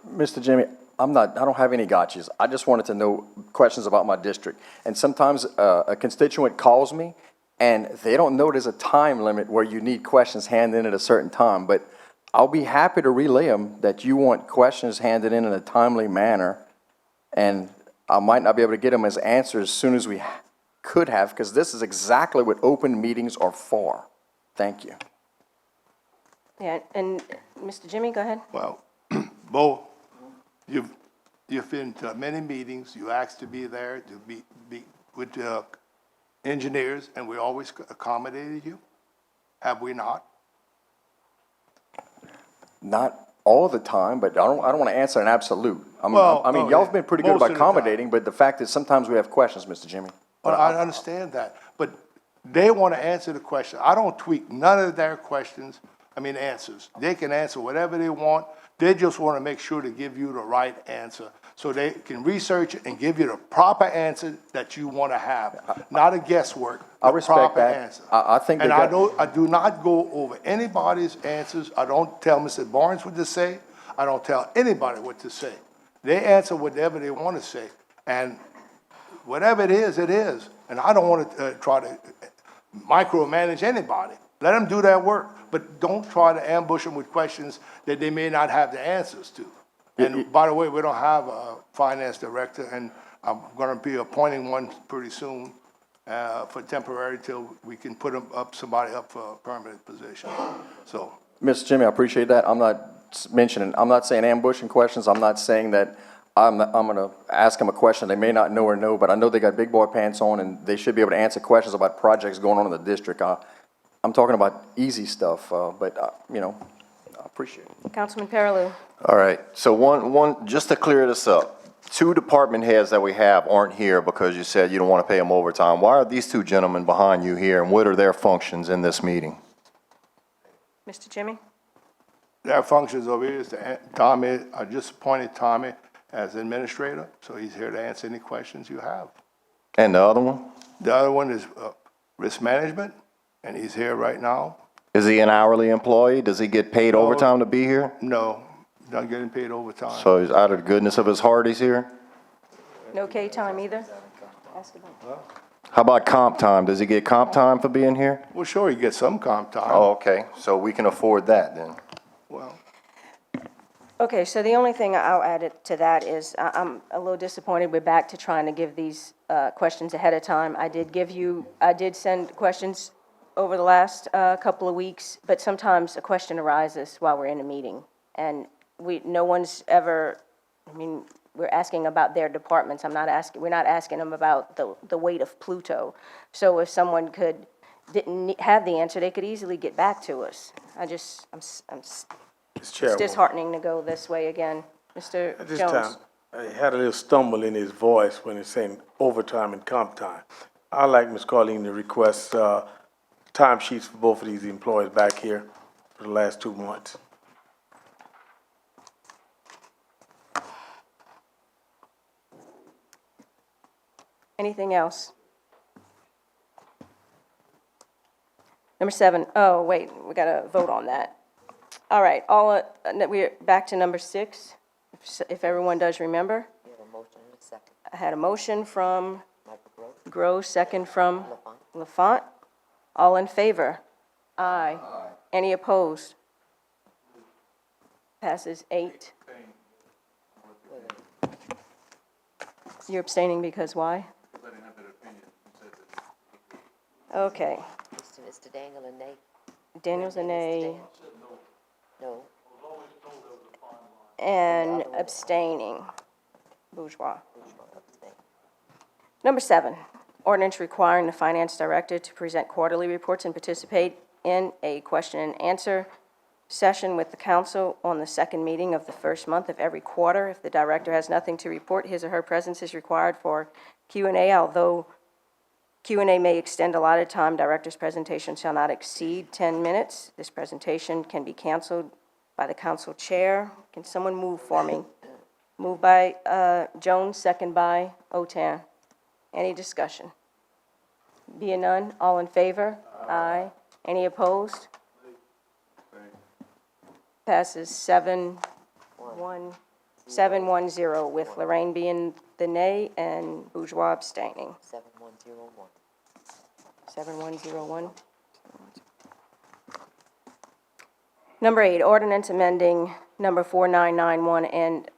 Mr. Jimmy, I don't have any gotchas. I just wanted to know questions about my district. And sometimes a constituent calls me and they don't know there's a time limit where you need questions handed in at a certain time, but I'll be happy to relay them that you want questions handed in a timely manner, and I might not be able to get them as answers as soon as we could have, because this is exactly what open meetings are for. Thank you. Yeah, and Mr. Jimmy, go ahead. Well, Bo, you've been to many meetings, you asked to be there, to be with the engineers, and we always accommodated you, have we not? Not all the time, but I don't want to answer an absolute. Well, I mean, no, y'all have been pretty good most about of the time. accommodating, but the fact is sometimes we have questions, Mr. Jimmy. Well, I understand that, but they want to answer the question. I don't tweak none of their answers. They can answer whatever they want. They just want to make sure to give you the right answer so they can research it and give you the proper answer that you want to have, not a guesswork. I the respect proper that. Answer. I think and they I do not go over anybody's answers. I don't tell Mr. Barnes what to say. I don't tell anybody what to say. They answer whatever they want to say, and whatever it is, it is. And I don't want to try to micromanage anybody. Let them do their work, but don't try to ambush them with questions that they may not have the answers to. And by the way, we don't have a finance director, and I'm going to be appointing one pretty soon for temporary till we can put somebody up for a permanent position. So, Mr. Jimmy, I appreciate that. I'm not saying ambushing questions. I'm not saying that I'm going to ask them a question they may not know or know, but I know they got big boy pants on and they should be able to answer questions about projects going on in the district. I'm talking about easy stuff, but I appreciate it. Councilman Perilou? All right, so just to clear this up, 2 department heads that we have aren't here because you said you don't want to pay them overtime. Why are these 2 gentlemen behind you here, and what are their functions in this meeting? Mr. Jimmy? their functions over here is Tommy, I just appointed Tommy as administrator, so he's here to answer any questions you have. And the other one? The other one is risk management, and he's here right now. Is he an hourly employee? Does he get paid overtime to be here? No, not getting paid overtime. So he's out of the goodness of his heart he's here? No K time either? Ask about. How about comp time? Does he get comp time for being here? Well, sure, he gets some comp time. Oh, okay, so we can afford that then. Well, Okay, so the only thing I'll add to that is I'm a little disappointed we're back to trying to give these questions ahead of time. I did send questions over the last couple of weeks, but sometimes a question arises while we're in a meeting. And no one's ever, we're asking about their departments. we're not asking them about the weight of Pluto. So if someone didn't have the answer, they could easily get back to us. It's disheartening to go this way again. Mr. At this Jones. time, I had a little stumble in his voice when he's saying overtime and comp time. I'd like Ms. Carleen to request timesheets for both of these employees back here for the last 2 months. Anything else? Number 7, oh, wait, we got to vote on that. All right, we're back to number 6, if everyone does remember. You have a motion and a second. I had a motion from Michael Gross? Gross, second from Lafont. All in favor? Aye. Any opposed? Passes 8. You're abstaining because why? Okay. Mr. Daniel and Nate? Daniel's a nay. No. And abstaining. Bourgeois. Number 7, ordinance requiring the finance director to present quarterly reports and participate in a question and answer session with the council on the second meeting of the first month of every quarter. If the director has nothing to report, his or her presence is required for Q&A. Although Q&A may extend allotted time, director's presentation shall not exceed 10 minutes. This presentation can be canceled by the council chair. Can someone move for me? Moved by Jones, second by Otan. Any discussion? Being none, all in favor? Aye. Any opposed? Passes 7-1, 7-1-0, with Lorraine being the nay and Bourgeois abstaining. 7101. 7101. Number 8, ordinance amending number 4991 and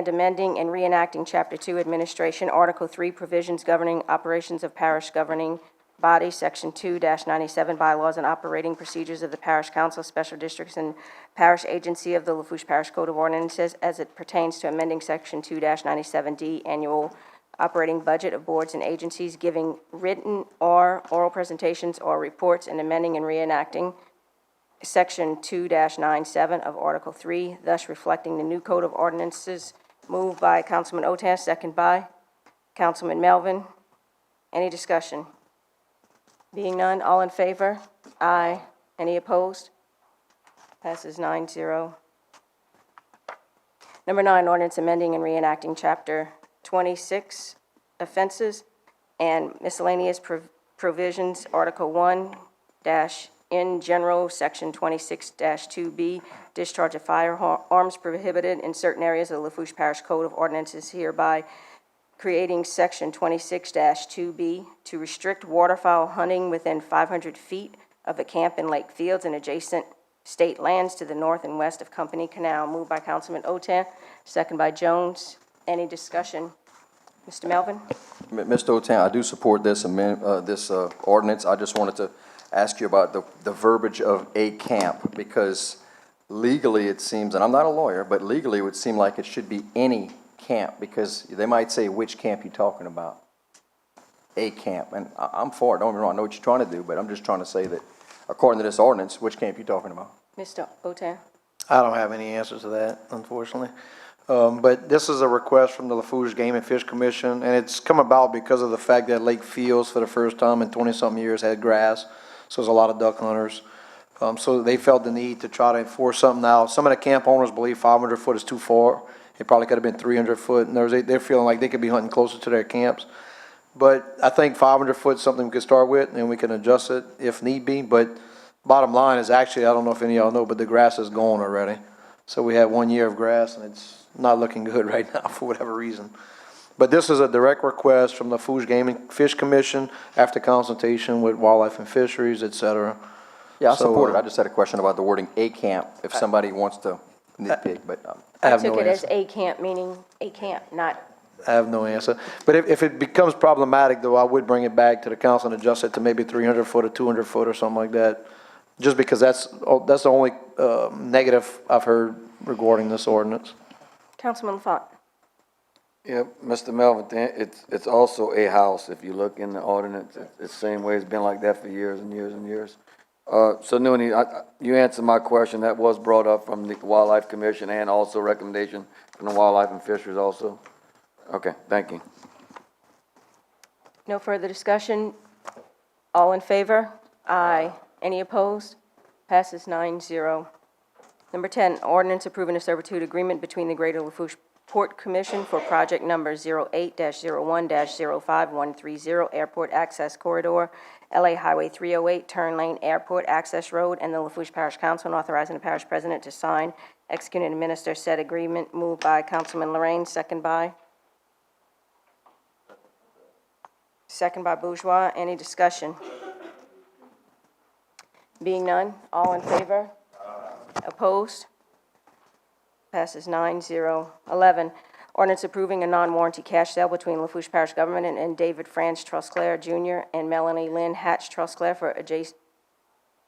amending and reenacting Chapter 2 Administration, Article 3 Provisions Governing Operations of Parish Governing Body, Section 2-97 Bylaws and Operating Procedures of the Parish Council, Special Districts, and Parish Agency of the Lafourche Parish Code of Ordinances as it pertains to amending Section 2-97D Annual Operating Budget of Boards and Agencies, giving written or oral presentations or reports, and amending and reenacting Section 2-97 of Article 3, thus reflecting the new Code of Ordinances. Moved by Councilman Otan, second by Councilman Melvin. Any discussion? Being none, all in favor? Aye. Any opposed? Passes 9-0. Number 9, ordinance amending and reenacting Chapter 26, Offenses and Miscellaneous Provisions, Article 1 in general, Section 26-2B, discharge of firearms prohibited in certain areas of the Lafourche Parish Code of Ordinances, hereby creating Section 26-2B to restrict waterfowl hunting within 500 feet of a camp in Lake Fields and adjacent state lands to the north and west of Company Canal. Moved by Councilman Otan, second by Jones. Any discussion? Mr. Melvin? Mr. Otan, I do support this ordinance. I just wanted to ask you about the verbiage of a camp, because legally it seems, and I'm not a lawyer, but legally it would seem like it should be any camp, because they might say, which camp you talking about? A camp. And I'm for it, don't get me wrong, I know what you're trying to do, but I'm just trying to say that according to this ordinance, which camp you talking about? Mr. Otan? I don't have any answers to that, unfortunately. But this is a request from the Lafourche Game and Fish Commission, and it's come about because of the fact that Lake Fields, for the first time in 20-something years, had grass. So there's a lot of duck hunters. So they felt the need to try to enforce something now. Some of the camp owners believe 500 foot is too far. It probably could have been 300 foot, and they're feeling like they could be hunting closer to their camps. But I think 500 foot is something we could start with, and we can adjust it if need be. But bottom line is actually, I don't know if any of y'all know, but the grass is gone already. So we had 1 year of grass, and it's not looking good right now for whatever reason. But this is a direct request from the Lafourche Game and Fish Commission after consultation with Wildlife and Fisheries, et cetera. Yeah, I support it. I just had a question about the wording a camp, if somebody wants to nitpick, but. I took it as a camp, meaning a camp, not. I have no answer. But if it becomes problematic, though, I would bring it back to the council and adjust it to maybe 300 foot or 200 foot or something like that. Just because that's the only negative I've heard regarding this ordinance. Councilman Lafont? Yeah, Mr. Melvin, it's also a house. If you look in the ordinance, it's the same way. It's been like that for years and years and years. So Nooney, you answered my question. That was brought up from the Wildlife Commission and also recommendation from the Wildlife and Fisheries also. Okay, thank you. No further discussion? All in favor? Aye. Any opposed? Passes 9-0. Number 10, ordinance approving a servitude agreement between the Greater Lafourche Port Commission for project number 08-01-05130, Airport Access Corridor, LA Highway 308, Turn Lane, Airport Access Road, and the Lafourche Parish Council, and authorizing the parish president to sign, execute, and administer said agreement. Moved by Councilman Lorraine, second by? Second by Bourgeois. Any discussion? Being none, all in favor? Opposed? Passes 9-0. 11, ordinance approving a non-warranty cash sale between Lafourche Parish Government and David Franz Trusclair Jr. and Melanie Lynn Hatch Trusclair for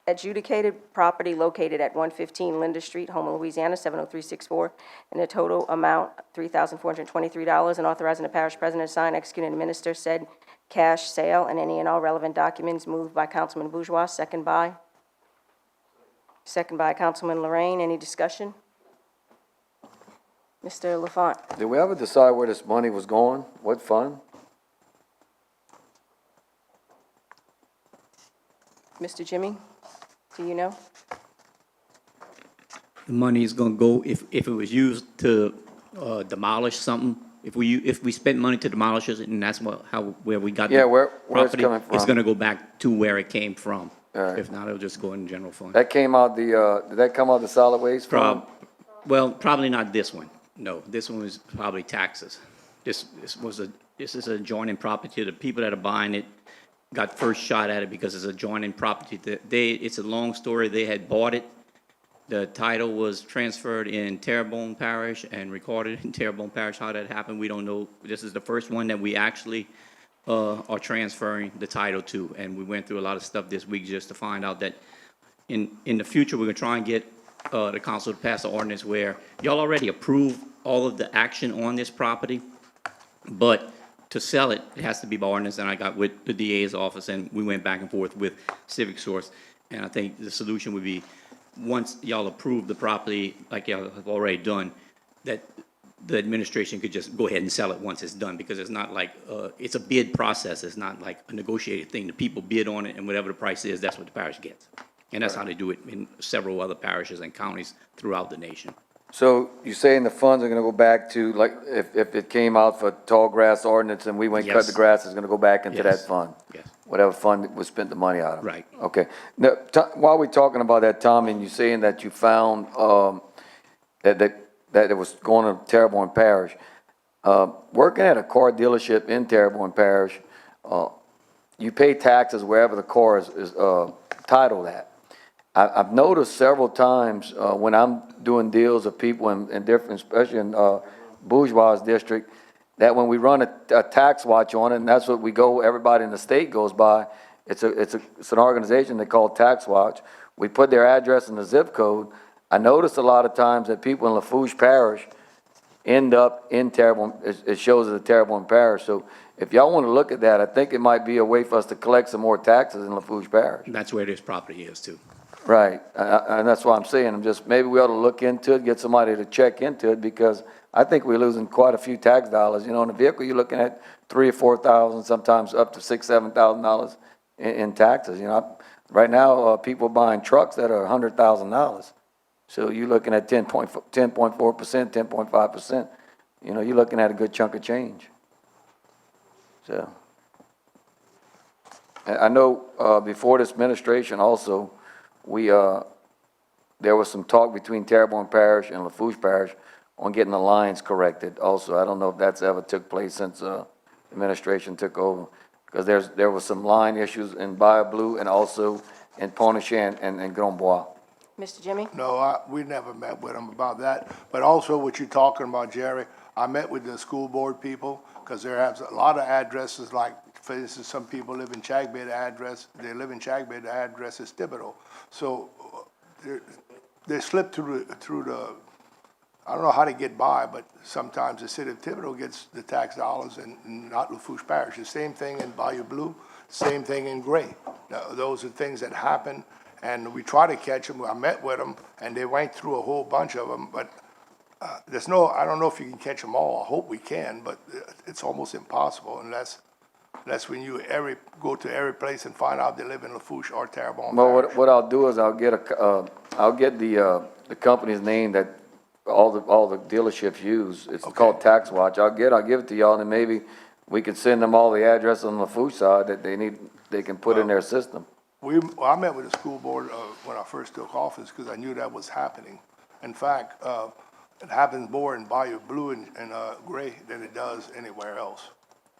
adjudicated property located at 115 Linda Street, Houma, Louisiana, 70364, in a total amount $3,423, and authorizing the parish president to sign, execute, and administer said cash sale and any and all relevant documents. Moved by Councilman Bourgeois, second by? Second by Councilman Lorraine. Any discussion? Mr. Lafont. Did we ever decide where this money was going? What fund? Mr. Jimmy, do you know? The money is gonna go, if it was used to demolish something, if we spent money to demolish it, and that's where we got the Yeah, where it's property, coming from. it's gonna go back to where it came from. All right. If not, it'll just go in the general fund. That came out did that come out the solid waste fund? Well, probably not this one. No, this one was probably taxes. This is adjoining property. The people that are buying it got first shot at it because it's adjoining property. It's a long story. They had bought it. The title was transferred in Terrebonne Parish and recorded in Terrebonne Parish. How that happened, we don't know. This is the first one that we actually are transferring the title to. And we went through a lot of stuff this week just to find out that in the future, we're gonna try and get the council to pass an ordinance where y'all already approved all of the action on this property, but to sell it, it has to be by ordinance, and I got with the DA's office, and we went back and forth with Civic Source, and I think the solution would be, once y'all approve the property, like y'all have already done, that the administration could just go ahead and sell it once it's done, because it's not like, it's a bid process, it's not like a negotiated thing. The people bid on it, and whatever the price is, that's what the parish gets. And that's how they do it in several other parishes and counties throughout the nation. So you're saying the funds are gonna go back to, like, if it came out for tall grass ordinance and we went cut Yes. the grass, it's gonna go back into that Yes. fund? Yes. Whatever fund we spent the money out of? Right. Okay. Now, while we're talking about that, Tommy, and you're saying that you found, that it was going to Terrebonne Parish, working at a car dealership in Terrebonne Parish, you pay taxes wherever the car is titled at. I've noticed several times, when I'm doing deals with people in different, especially in, Bourgeois district, that when we run a tax watch on it, and that's what we go, everybody in the state goes by, it's an organization they call Tax Watch. We put their address in the zip code. I noticed a lot of times that people in Lafourche Parish end up in Terrebonne, it shows as a Terrebonne Parish. So if y'all want to look at that, I think it might be a way for us to collect some more taxes in Lafourche Parish. That's where this property is too. Right, and that's what I'm saying. Maybe we ought to look into it, get somebody to check into it, because I think we're losing quite a few tax dollars. You know, in a vehicle, you're looking at $3,000 or $4,000, sometimes up to $6,000, $7,000 in taxes. You know, right now, people are buying trucks that are $100,000. So you're looking at 10.4%, 10.5%. You know, you're looking at a good chunk of change. So, I know, before this administration also, there was some talk between Terrebonne Parish and Lafourche Parish on getting the lines corrected also. I don't know if that's ever took place since, administration took over. Because there was some line issues in Bayou Blue and also in Pontchartrain and Grand Bois. Mr. Jimmy? No, we never met with them about that. But also what you're talking about, Jerry, I met with the school board people, because there have a lot of addresses, like, for instance, some people live in Chagbay, the address is Thibodeau. So they slip through the, I don't know how they get by, but sometimes the city of Thibodeau gets the tax dollars and not Lafourche Parish. The same thing in Bayou Blue, same thing in Gray. Those are things that happen, and we try to catch them. I met with them, and they went through a whole bunch of them, but I don't know if you can catch them all. I hope we can, but it's almost impossible unless when you go to every place and find out they live in Lafourche or Terrebonne. Well, what I'll do is I'll get the company's name that all the dealerships use. It's called Tax Watch. I'll give it to y'all, and then maybe we could send them all the addresses on the Lafourche side that they can put in their system. I met with the school board, when I first took office, because I knew that was happening. In fact, it happens more in Bayou Blue and Gray than it does anywhere else.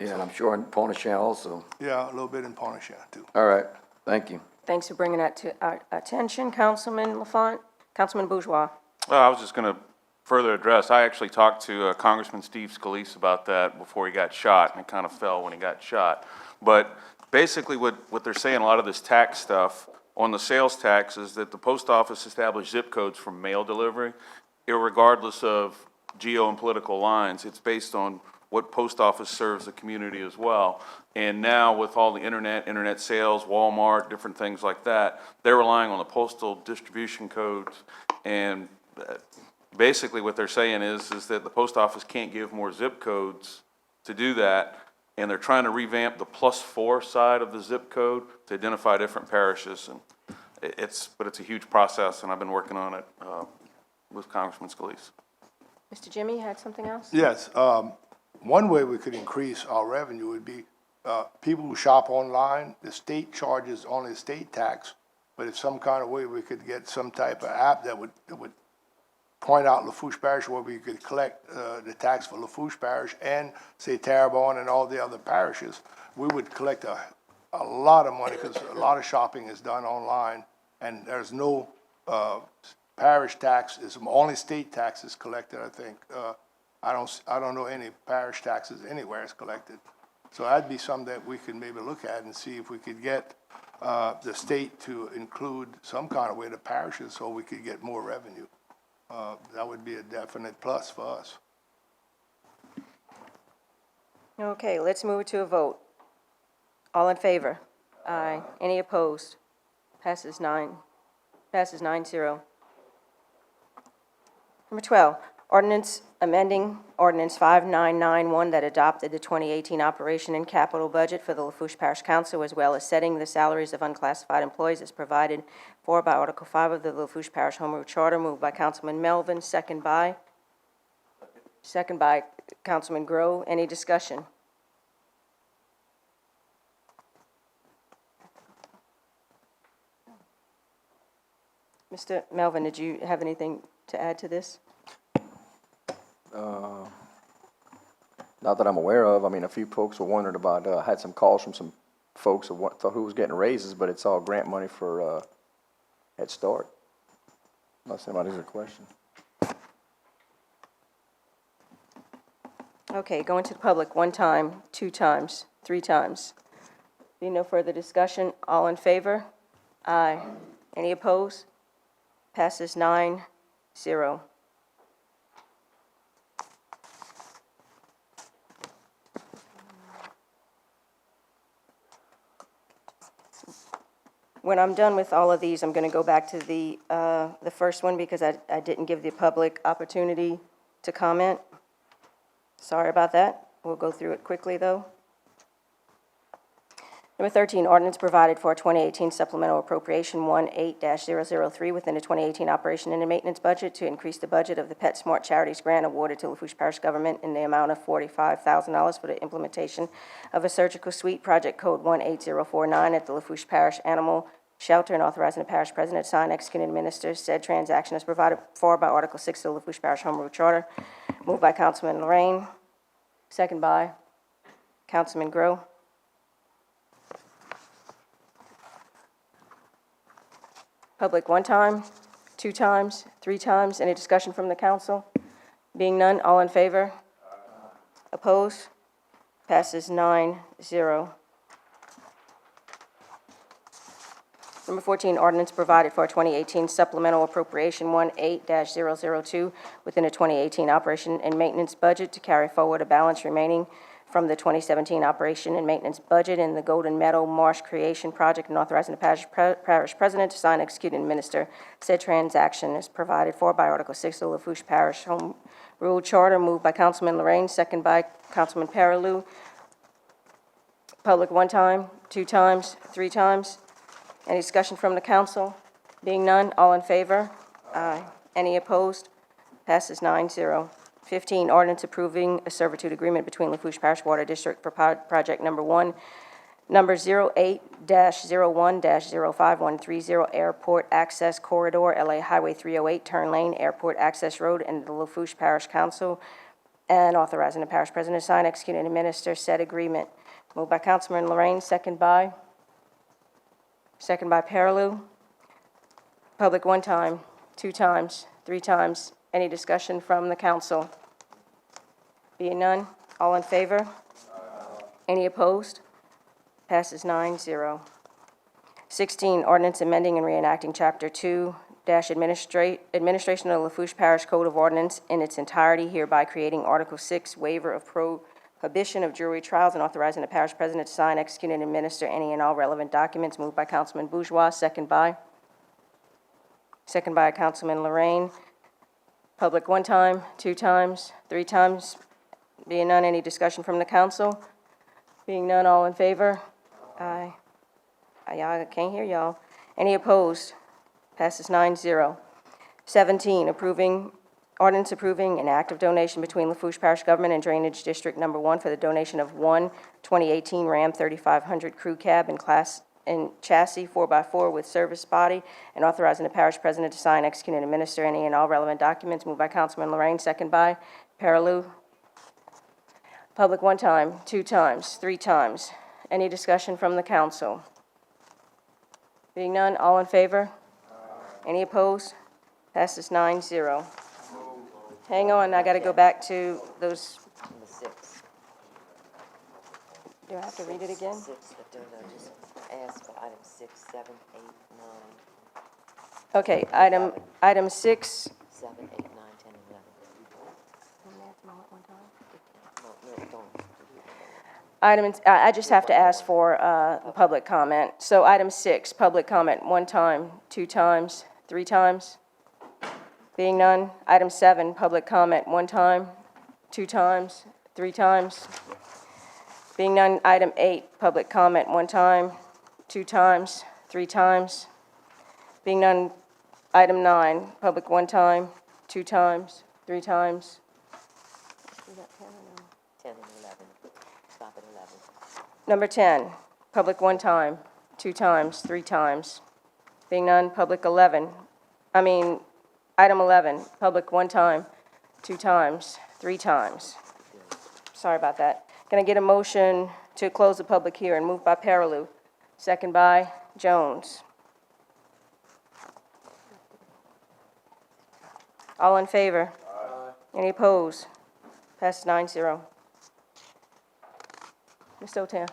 Yeah, and I'm sure in Pontchartrain also. Yeah, a little bit in Pontchartrain too. All right, thank you. Thanks for bringing that to our attention, Councilman Lafont. Councilman Bourgeois. I was just going to further address, I actually talked to Congressman Steve Scalise about that before he got shot, and it kind of fell when he got shot. But basically what they're saying, a lot of this tax stuff on the sales tax is that the post office established zip codes for mail delivery, irregardless of geo and political lines. It's based on what post office serves the community as well. And now with all the internet sales, Walmart, different things like that, they're relying on the postal distribution codes. And basically what they're saying is that the post office can't give more zip codes to do that. And they're trying to revamp the +4 side of the zip code to identify different parishes. And but it's a huge process, and I've been working on it with Congressman Scalise. Mr. Jimmy, you had something else? Yes, one way we could increase our revenue would be, people who shop online, the state charges only state tax, but if some kind of way we could get some type of app that would point out Lafourche Parish where we could collect, the tax for Lafourche Parish and say Terrebonne and all the other parishes, we would collect a lot of money because a lot of shopping is done online and there's no, parish tax, is only state taxes collected, I think. I don't know any parish taxes anywhere is collected. So that'd be something that we could maybe look at and see if we could get the state to include some kind of way to parishes so we could get more revenue. That would be a definite plus for us. Okay, let's move it to a vote. All in favor? Aye. Any opposed? Passes 9-0. Number 12, ordinance amending Ordinance 5991 that adopted the 2018 operation and capital budget for the Lafourche Parish Council, as well as setting the salaries of unclassified employees as provided for by Article 5 of the Lafourche Parish Home Rule Charter, moved by Councilman Melvin, second by Councilman Grow. Any discussion? Mr. Melvin, did you have anything to add to this? Not that I'm aware of. I mean, a few folks were wondering about, had some calls from some folks who thought who was getting raises, but it's all grant money for Head Start. Unless anybody has a question. Okay, going to the public, 1 time, 2 times, 3 times. Being no further discussion, all in favor? Aye. Any opposed? Passes 9-0. When I'm done with all of these, I'm going to go back to the first one because I didn't give the public opportunity to comment. Sorry about that. We'll go through it quickly, though. Number 13, ordinance provided for 2018 supplemental appropriation 18-003 within the 2018 operation and maintenance budget to increase the budget of the Pet Smart Charities grant awarded to Lafourche Parish government in the amount of $45,000 for the implementation of a surgical suite, project code 18049 at the Lafourche Parish Animal Shelter, and authorizing the parish president to sign, execute, and administer said transaction as provided for by Article 6 of the Lafourche Parish Home Rule Charter. Moved by Councilman Lorraine, second by Councilman Grow. Public 1 time, 2 times, 3 times. Any discussion from the council? Being none, all in favor? Opposed? Passes 9-0. Number 14, ordinance provided for 2018 supplemental appropriation 18-002 within the 2018 operation and maintenance budget to carry forward a balance remaining from the 2017 operation and maintenance budget in the Golden Meadow Marsh Creation Project, and authorizing the parish president to sign, execute, and administer said transaction as provided for by Article 6 of the Lafourche Parish Home Rule Charter. Moved by Councilman Lorraine, second by Councilman Paraloo. Public 1 time, 2 times, 3 times. Any discussion from the council? Being none, all in favor? Aye. Any opposed? Passes 9-0. 15, ordinance approving a servitude agreement between Lafourche Parish Water District for project number 1, number 08-01-05130, Airport Access Corridor, LA Highway 308, Turn Lane, Airport Access Road, and the Lafourche Parish Council, and authorizing the parish president to sign, execute, and administer said agreement. Moved by Councilman Lorraine, second by Paraloo. Public one time, two times, three times. Any discussion from the council? Being none, all in favor? Any opposed? Passes 9-0. 16, ordinance amending and reenacting Chapter 2 Administration of the Lafourche Parish Code of Ordinance in its entirety, hereby creating Article 6, waiver of prohibition of jury trials, and authorizing the parish president to sign, execute, and administer any and all relevant documents. Moved by Councilman Bourgeois, second by Councilman Lorraine. Public one time, two times, three times. Being none, any discussion from the council? Being none, all in favor? Aye. I can't hear y'all. Any opposed? Passes 9-0. 17, ordinance approving an act of donation between Lafourche Parish Government and Drainage District Number 1 for the donation of one 2018 Ram 3500 crew cab and chassis 4x4 with service body, and authorizing the parish president to sign, execute, and administer any and all relevant documents. Moved by Councilman Lorraine, second by Paraloo. Public one time, two times, three times. Any discussion from the council? Being none, all in favor? Any opposed? Passes 9-0. Hang on, I got to go back to those. Number 6. Do I have to read it again? 6, but don't just ask for item 6, 7, 8, 9, Okay, item 6. 7, 8, 9, 10, 11. No, don't. I just have to ask for public comment. So item 6, public comment, one time, two times, three times. Being none. Item 7, public comment, one time, two times, three times. Being none. Item 8, public comment, one time, two times, three times. Being none. Item 9, public one time, two times, three times. 10 and 11. Stop at 11. Number 10, public one time, two times, three times. Being none, item 11, public one time, two times, three times. Sorry about that. Can I get a motion to close the public hearing? Moved by Paraloo, second by Jones. All in favor? Any opposed? Passes 9-0. Mr. Otan.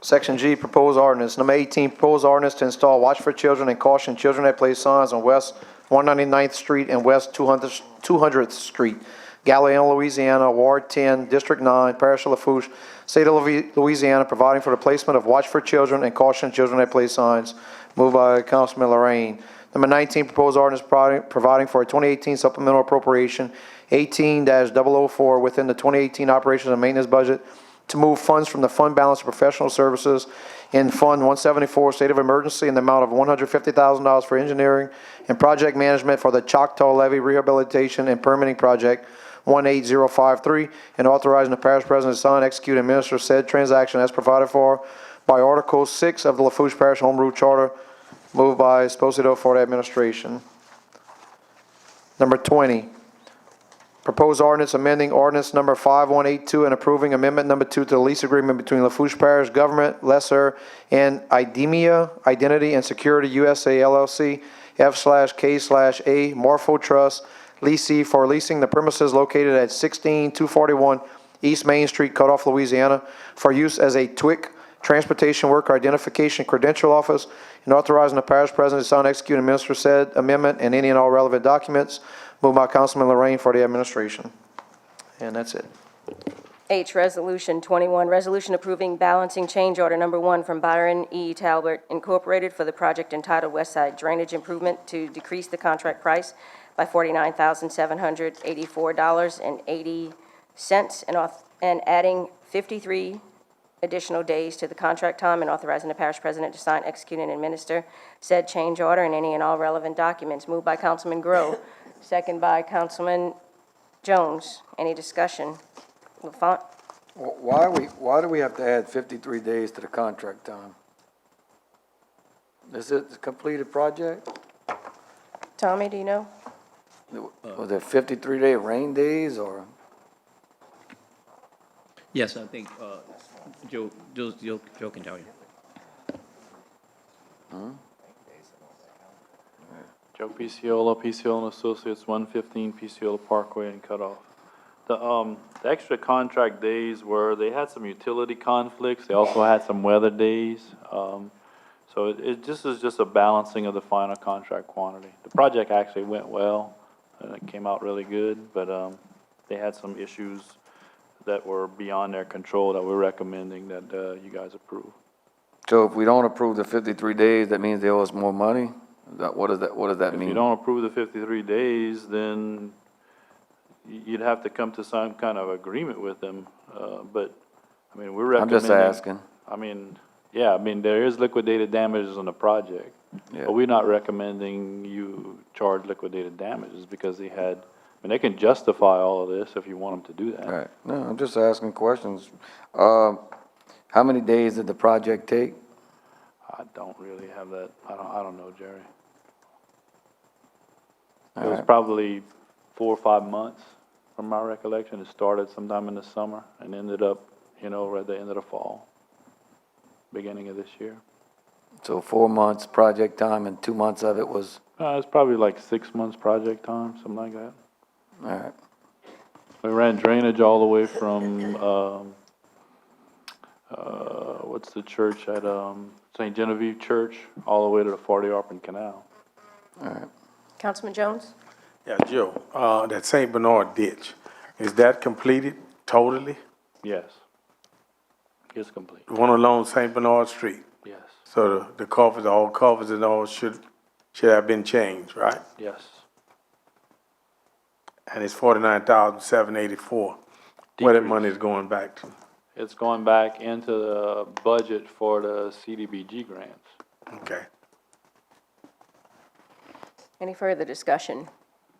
Section G, proposed ordinance. Number 18, proposed ordinance to install watch for children and caution children that place signs on West 199th Street and West 200th Street, Galilean, Louisiana, Ward 10, District 9, Parish of Lafourche, State of Louisiana, providing for the placement of watch for children and caution children that place signs. Moved by Councilman Lorraine. Number 19, proposed ordinance providing for a 2018 supplemental appropriation 18-004 within the 2018 operations and maintenance budget to move funds from the fund balance of professional services in Fund 174, State of Emergency, in the amount of $150,000 for engineering and project management for the Choctaw Levee Rehabilitation and Permitting Project 18053, and authorizing the parish president to sign, execute, and administer said transaction as provided for by Article 6 of the Lafourche Parish Home Rule Charter. Moved by Esposito for the administration. Number 20, proposed ordinance amending ordinance number 5182 and approving amendment number 2 to the lease agreement between Lafourche Parish Government, Lesser, and Idemia Identity and Security USA LLC, F/K/A Morpho Trust, leasee for leasing the premises located at 16241 East Main Street, Cutoff, Louisiana, for use as a TWIC Transportation Worker Identification Credential Office, and authorizing the parish president to sign, execute, and administer said amendment and any and all relevant documents. Moved by Councilman Lorraine for the administration. And that's it. H, Resolution 21, resolution approving balancing change order number 1 from Byron E. Talbot Incorporated for the project entitled Westside Drainage Improvement to decrease the contract price by $49,784.80 and adding additional days to the contract time and authorizing the parish president to sign, execute, and administer said change order and any and all relevant documents. Moved by Councilman Grow, second by Councilman Jones. Any discussion? LaFont? Why do we have to add 53 days to the contract time? Is it a completed project? Tommy, do you know? Was there 53-day rain days, or? Yes, I think, Joe can tell you. Joe PCL and Associates, 115 PCL Parkway and Cutoff. The extra contract days were, they had some utility conflicts, they also had some weather days. So it just is just a balancing of the final contract quantity. The project actually went well, and it came out really good, but they had some issues that were beyond their control that we're recommending that you guys approve. So if we don't approve the 53 days, that means they owe us more money? What does that mean? If you don't approve the 53 days, then you'd have to come to some kind of agreement with them. But, I mean, we're I'm recommending. just asking. I mean, yeah, I mean, there is liquidated damages on the project. Yeah. But we're not recommending you charge liquidated damages because they had, I mean, they can justify all of this if you want them to do that. Right. No, I'm just asking questions. How many days did the project take? I don't really have that. I don't know, Jerry. All It was right. probably 4 or 5 months from my recollection. It started sometime in the summer and ended up, at the end of the fall, beginning of this year. So 4 months project time and 2 months of it was, It's probably like 6 months project time, something like that. all right. We ran drainage all the way from, what's the church at, St. Genevieve Church, all the way to the 40 Arpin Canal. All right. Councilman Jones? Yeah, Joe, that St. Bernard ditch, is that completed totally? Yes. It's complete. The one along St. Bernard Street? Yes. So the covers, all covers and all should have been changed, right? Yes. And it's 49,784. Where that money is going back to? It's going back into the budget for the CDBG grants. Okay. Any further discussion?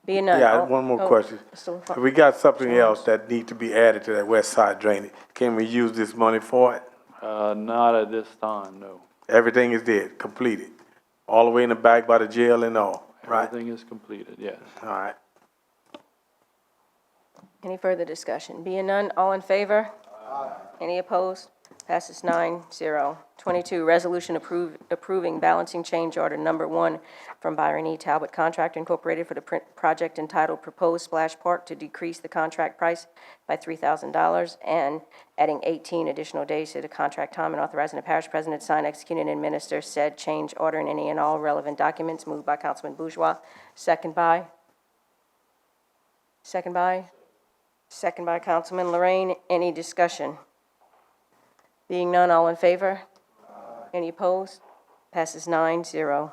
Being none. Yeah, all- one more oh, question. Mr. If LaFont. we got something else that need to be added to that west side drainage, can we use this money for it? Not at this time, no. Everything is dead, completed, all the way in the back by the jail and all, right? Everything is completed, yes. All right. Any further discussion? Being none, all in favor? Any opposed? Passes 9-0. 22, resolution approving balancing change order number 1 from Byron E. Talbot Contract Incorporated for the project entitled Proposed Splash Park to decrease the contract price by $3,000 and adding 18 additional days to the contract time and authorizing the parish president to sign, execute, and administer said change order and any and all relevant documents. Moved by Councilman Bourgeois, second by Councilman Lorraine. Any discussion? Being none, all in favor? Any opposed? Passes 9-0.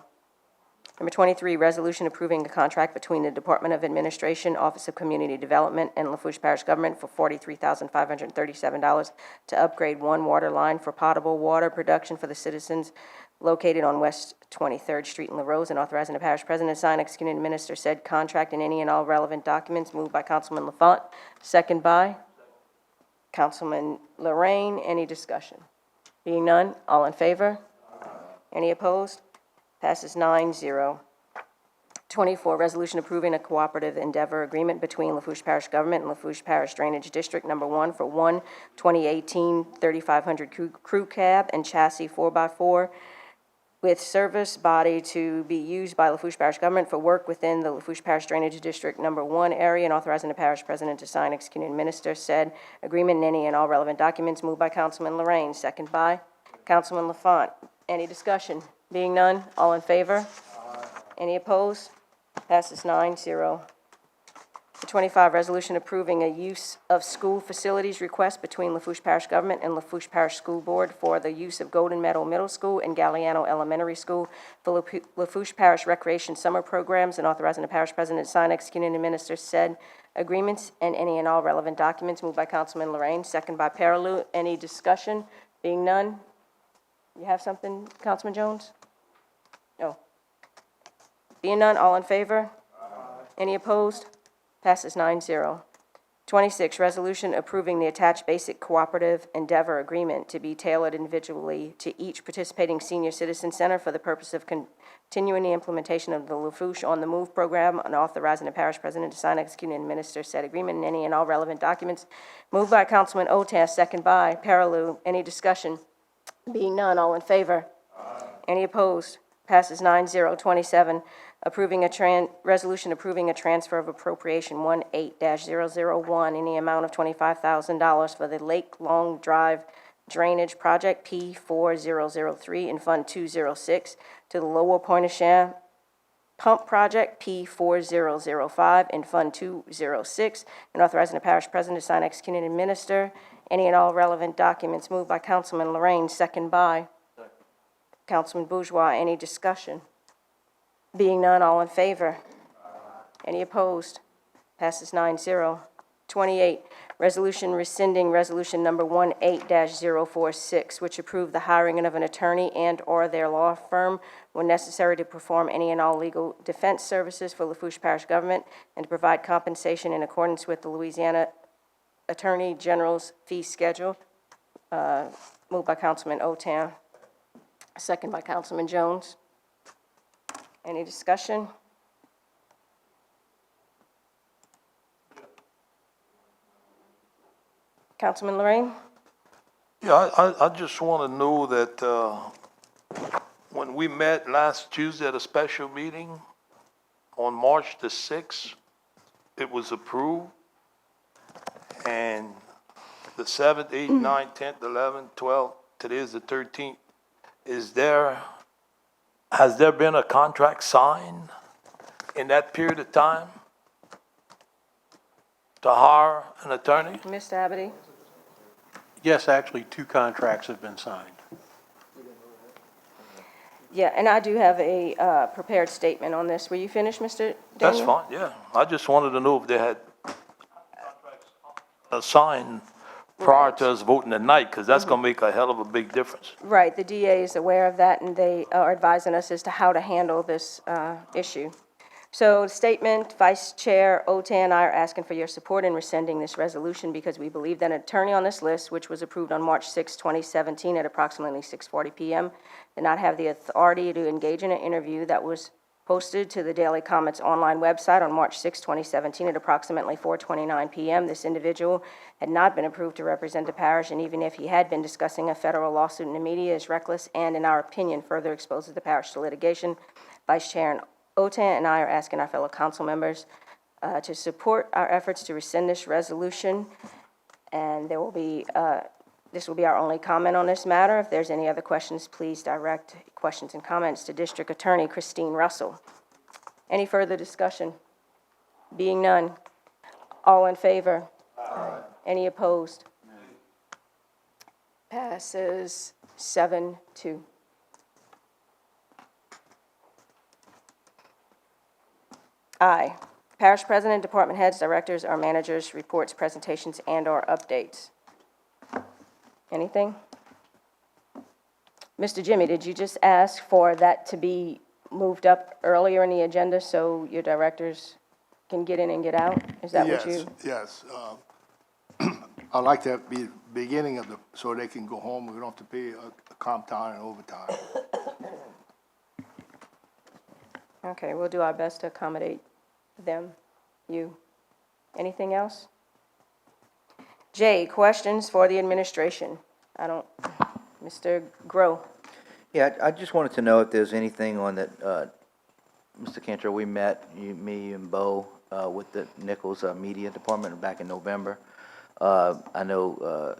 Number 23, resolution approving a contract between the Department of Administration, Office of Community Development, and Lafourche Parish Government for $43,537 to upgrade one water line for potable water production for the citizens located on West 23rd Street in LaRose, and authorizing the parish president to sign, execute, and administer said contract and any and all relevant documents. Moved by Councilman LaFont, second by Councilman Lorraine. Any discussion? Being none, all in favor? Any opposed? Passes 9-0. 24, resolution approving a cooperative endeavor agreement between Lafourche Parish Government and Lafourche Parish Drainage District Number 1 for one 2018 3500 crew cab and chassis 4x4 with service body to be used by Lafourche Parish Government for work within the Lafourche Parish Drainage District Number 1 area, and authorizing the parish president to sign, execute, and administer said agreement and any and all relevant documents. Moved by Councilman Lorraine, second by Councilman LaFont. Any discussion? Being none, all in favor? Any opposed? Passes 9-0. 25, resolution approving a use of school facilities request between Lafourche Parish Government and Lafourche Parish School Board for the use of Golden Meadow Middle School and Galliano Elementary School for Lafourche Parish Recreation Summer Programs, and authorizing the parish president to sign, execute, and administer said agreements and any and all relevant documents. Moved by Councilman Lorraine, second by Paraloo. Any discussion? Being none, you have something, Councilman Jones? No. Being none, all in favor? Any opposed? Passes 9-0. 26, resolution approving the attached basic cooperative endeavor agreement to be tailored individually to each participating senior citizen center for the purpose of continuing the implementation of the Lafourche On the Move program and authorizing the parish president to sign, execute, and administer said agreement and any and all relevant documents. Moved by Councilman Otas, second by Paraloo. Any discussion? Being none, all in favor? Any opposed? Passes 9-0. 27, approving a resolution approving a transfer of appropriation 18-001 in the amount of $25,000 for the Lake Long Drive Drainage Project P4003 in Fund 206 to the Lower Pointe-aux-Chenes Pump Project P4005 in Fund 206, and authorizing the parish president to sign, execute, and administer any and all relevant documents. Moved by Councilman Lorraine, second by Councilman Bourgeois. Any discussion? Being none, all in favor? Any opposed? Passes 9-0. 28, resolution rescinding resolution number 18-046, which approved the hiring of an attorney and/or their law firm when necessary to perform any and all legal defense services for Lafourche Parish government and to provide compensation in accordance with the Louisiana Attorney General's fee schedule. Moved by Councilman Otan, second by Councilman Jones. Any discussion? Councilman Lorraine? Yeah, I just want to know that when we met last Tuesday at a special meeting on March the 6th, it was approved. And the 7th, 8th, 9th, 10th, 11th, 12th, today is the 13th. Has there been a contract signed in that period of time to hire an attorney? Mr. Abity? Yes, actually, 2 contracts have been signed. Yeah, and I do have a prepared statement on this. Were you finished, Mr. Daniel? That's fine, yeah. I just wanted to know if they had signed prior to us voting tonight, because that's going to make a hell of a big difference. Right, the DA is aware of that, and they are advising us as to how to handle this issue. So, statement, Vice Chair Otan and I are asking for your support in rescinding this resolution because we believe that an attorney on this list, which was approved on March 6, 2017 at approximately 6:40 p.m., did not have the authority to engage in an interview that was posted to the Daily Comets online website on March 6, 2017 at approximately 4:29 p.m. This individual had not been approved to represent the parish, and even if he had been discussing a federal lawsuit in the media, is reckless and, in our opinion, further exposes the parish to litigation. Vice Chair Otan and I are asking our fellow council members to support our efforts to rescind this resolution, and there will be this will be our only comment on this matter. If there's any other questions, please direct questions and comments to District Attorney Christine Russell. Any further discussion? Being none, all in favor? Aye. Any opposed? Passes 7-2. Aye. Parish President, Department Heads, Directors, or Managers, reports, presentations, and/or updates. Anything? Mr. Jimmy, did you just ask for that to be moved up earlier in the agenda so your directors can get in and get out? Is that what you? Yes, I'd like that be the beginning of so they can go home, we don't have to pay a comp time and overtime. Okay, we'll do our best to accommodate them, you. Anything else? J, questions for the administration. Mr. Grow. Yeah, I just wanted to know if there's anything on that, Mr. Cantor, we met, me and Bo, with the Nichols Media Department back in November. I know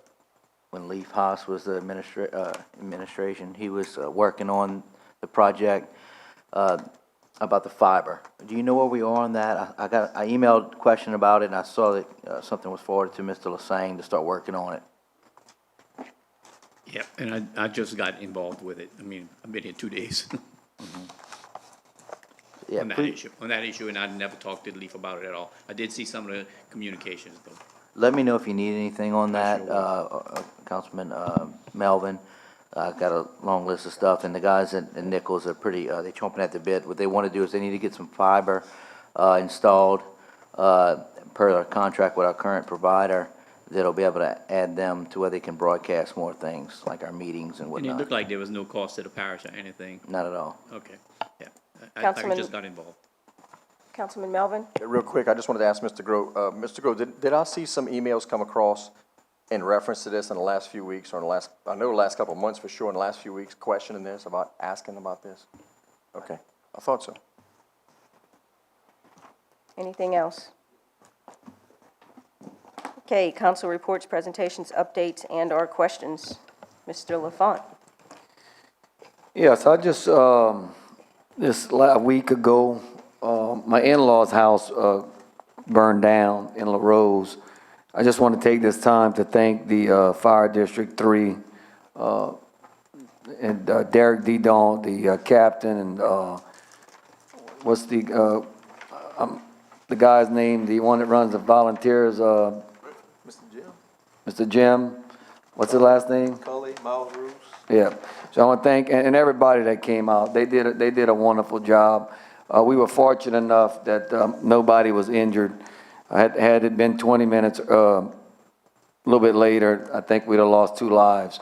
when Leaf Haas was the administration, he was working on the project about the fiber. Do you know where we are on that? I emailed a question about it, and I saw that something was forwarded to Mr. Lassang to start working on it. Yeah, and I just got involved with it. I mean, I've been here 2 days. Yeah, on that issue, and I never talked to Leaf about it at all. I did see some of the communications, though. Let me know if you need anything on that, Councilman Melvin. Got a long list of stuff, and the guys at Nichols are pretty, they're chomping at the bit. What they want to do is they need to get some fiber installed per our contract with our current provider that'll be able to add them to where they can broadcast more things, like our meetings and And it whatnot. looked like there was no cost to the parish or anything. Not at all. Okay, yeah. I Councilman- just got involved. Councilman Melvin? Real quick, I just wanted to ask Mr. Grove, Mr. Grove, did I see some emails come across in reference to this in the last few weeks, or in the last, I know the last couple of months for sure, in the last few weeks, questioning this, about asking about this? Okay, I thought so. Anything else? Okay, council reports, presentations, updates, and/or questions. Mr. LaFont. Yes, I just, a week ago, my in-law's house burned down in La Rose. I just want to take this time to thank the Fire District 3 and Derek Didon, the captain, and what's the guy's name, the one that runs the volunteers, Mr. Jim, what's his last name? Cully, Miles Roos. Yeah, so I want to thank, and everybody that came out, they did a wonderful job. We were fortunate enough that nobody was injured. Had it been 20 minutes, a little bit later, I think we'd have lost 2 lives.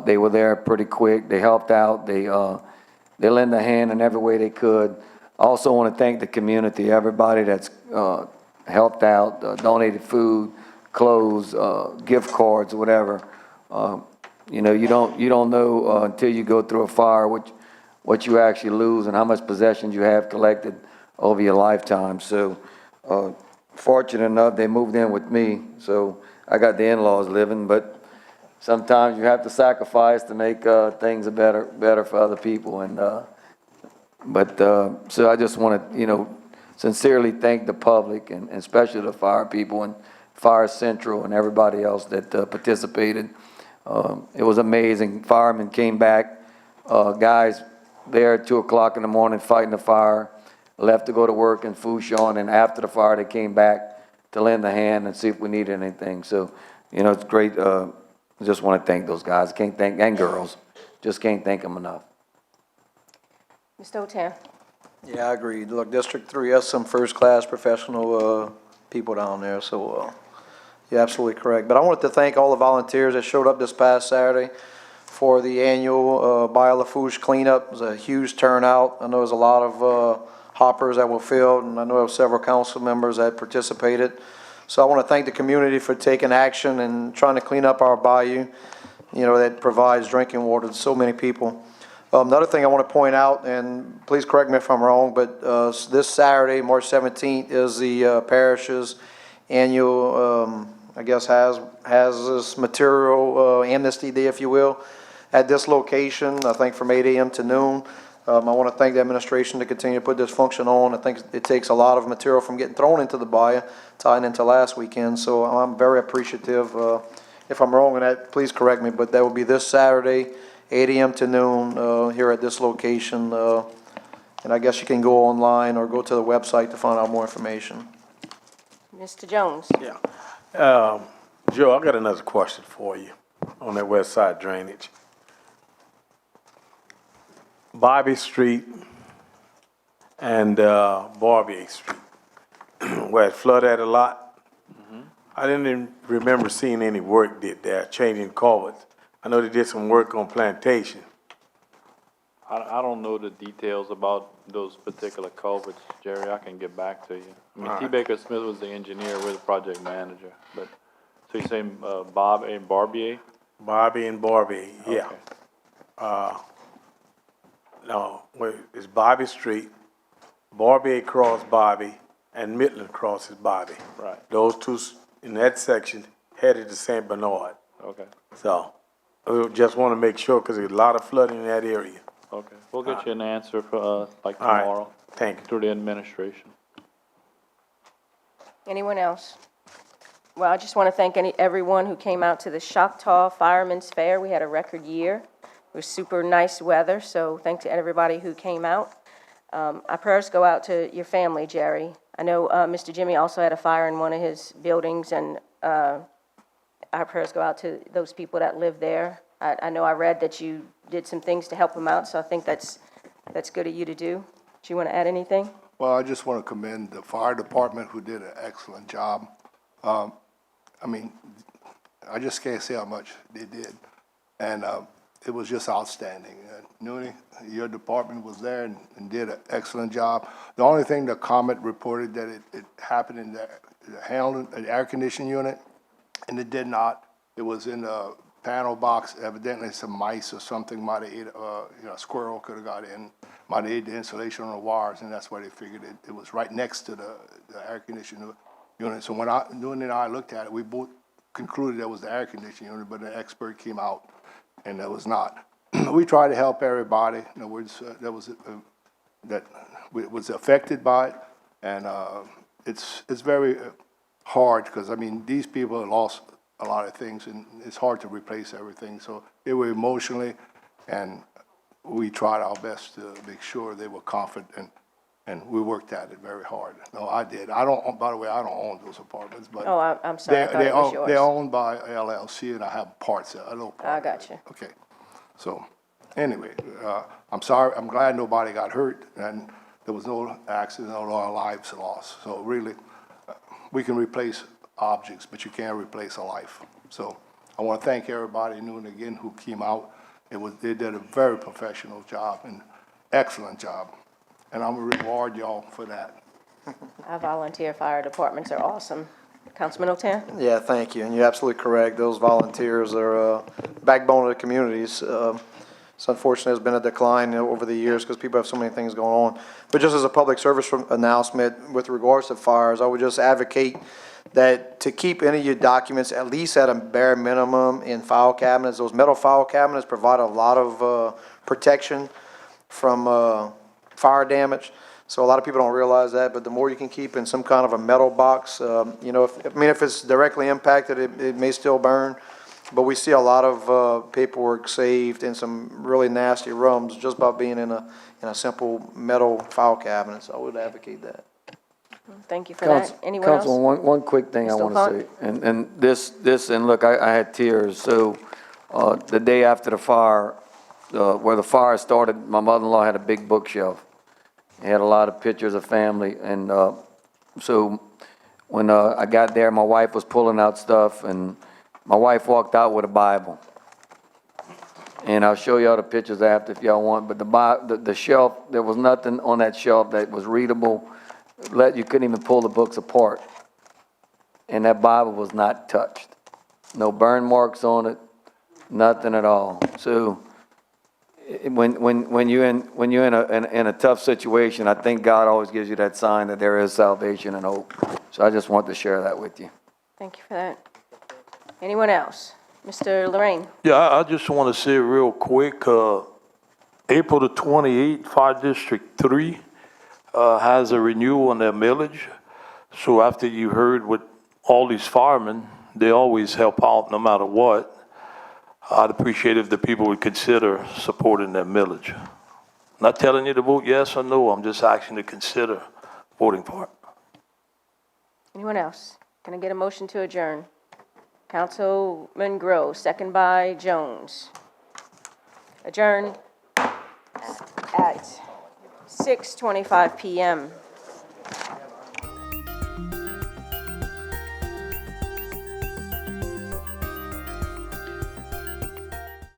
They were there pretty quick, they helped out, they lent a hand in every way they could. I also want to thank the community, everybody that's helped out, donated food, clothes, gift cards, whatever. You know, you don't know until you go through a fire what you actually lose and how much possessions you have collected over your lifetime. So, fortunate enough, they moved in with me, so I got the in-laws living, but sometimes you have to sacrifice to make things better for other people. And so I just want to, sincerely thank the public and especially the fire people and Fire Central and everybody else that participated. It was amazing. Firemen came back, guys there at 2 o'clock in the morning fighting the fire, left to go to work in Fourchon, and after the fire they came back to lend a hand and see if we needed anything. So, it's great. I just want to thank those guys. And girls. Just can't thank them enough. Mr. O'Tan. Yeah, I agree. Look, District 3 has some first-class professional people down there, so you're absolutely correct. But I wanted to thank all the volunteers that showed up this past Saturday for the annual by Lafourche cleanup. It was a huge turnout. I know there was a lot of hoppers that were filled, and I know there were several council members that participated. So I want to thank the community for taking action and trying to clean up our bayou, that provides drinking water to so many people. Another thing I want to point out, and please correct me if I'm wrong, but this Saturday, March 17th, is the parish's annual, hazardous material amnesty day, if you will, at this location, I think from 8 a.m. to noon. I want to thank the administration to continue to put this function on. I think it takes a lot of material from getting thrown into the bayou, tying into last weekend, so I'm very appreciative. If I'm wrong on that, please correct me, but that will be this Saturday, 8 a.m. to noon here at this location. And I guess you can go online or go to the website to find out more information. Mr. Jones. Yeah. Joe, I got another question for you on that west side drainage. Bobby Street and Barbier Street, where it flooded a lot. I didn't even remember seeing any work did there, changing culverts. I know they did some work on Plantation. I don't know the details about those particular culverts, Jerry. I can get back to you. I mean, All T. right. Baker Smith was the engineer, we're the project manager. But, so you're saying Bob and Barbier? Bobby and Barbier, yeah. Okay. No, it's Bobby Street, Barbier cross Bobby, and Midland crosses Bobby. Right. Those two in that section headed to St. Bernard. Okay. So, we just want to make sure, because there's a lot of flooding in that area. Okay. We'll get you an answer for, like All right. tomorrow. Thank you. Through the administration. Anyone else? Well, I just want to thank everyone who came out to the Choctaw Firemen's Fair. We had a record year. It was super nice weather, so thanks to everybody who came out. Our prayers go out to your family, Jerry. I know Mr. Jimmy also had a fire in one of his buildings, and our prayers go out to those people that live there. I know I read that you did some things to help him out, so I think that's good of you to do. Do you want to add anything? Well, I just want to commend the fire department who did an excellent job. I mean, I just can't say how much they did. And it was just outstanding. Noonie, your department was there and did an excellent job. The only thing the comment reported that it happened in the air conditioning unit, and it did not. It was in the panel box. Evidently, some mice or something might have ate, a squirrel could have got in, might have ate the insulation on the wires, and that's why they figured it was right next to the air conditioning unit. So when Noonie and I looked at it, we both concluded that was the air conditioning unit, but the expert came out and that was not. We tried to help everybody. In other words, that was affected by it, and it's very hard because I mean these people have lost a lot of things, and it's hard to replace everything. So they were emotionally, and we tried our best to make sure they were confident, and we worked at it very hard. No, I did. I don't. By the way, I don't own those apartments, but Oh, I'm sorry, I thought it was yours. they're owned by LLC, and I have parts. A little part. I got you. Okay. So, anyway, I'm sorry. I'm glad nobody got hurt, and there was no accident, no lives lost. So really, we can replace objects, but you can't replace a life. So I want to thank everybody, Noon again, who came out. They did a very professional job and excellent job, and I'm gonna reward y'all for that. Our volunteer fire departments are awesome. Councilman O'Tan? Yeah, thank you, and you're absolutely correct. Those volunteers are backbone of the communities. It's unfortunate there's been a decline over the years because people have so many things going on. But just as a public service announcement with regards to fires, I would just advocate that to keep any of your documents at least at a bare minimum in file cabinets. Those metal file cabinets provide a lot of protection from fire damage. So a lot of people don't realize that, but the more you can keep in some kind of a metal box, if it's directly impacted, it may still burn. But we see a lot of paperwork saved in some really nasty rooms just by being in a simple metal file cabinet. So I would advocate that. Thank you for that. Anyone else? Councilman, one quick thing I Mr. want to say, and this, and look, I had tears. So, the day after the fire, where the fire started, my mother-in-law had a big bookshelf. It had a lot of pictures of family, and so when I got there, my wife was pulling out stuff, and my wife walked out with a Bible. And I'll show y'all the pictures after if y'all want, but the shelf, there was nothing on that shelf that was readable. You couldn't even pull the books apart. And that Bible was not touched. No burn marks on it, nothing at all. So when you're in a tough situation, I think God always gives you that sign that there is salvation and hope. So I just want to share that with you. Thank you for that. Anyone else? Mr. Lorraine? Yeah, I just want to say real quick, April the 28th, Fire District 3 has a renewal on their millage. So after you heard what all these firemen, they always help out no matter what. I'd appreciate if the people would consider supporting their millage. Not telling you to vote yes or no, I'm just asking you to consider voting for it. Anyone else? Can I get a motion to adjourn? Councilman Grow, second by Jones. Adjourn at 6:25 p.m.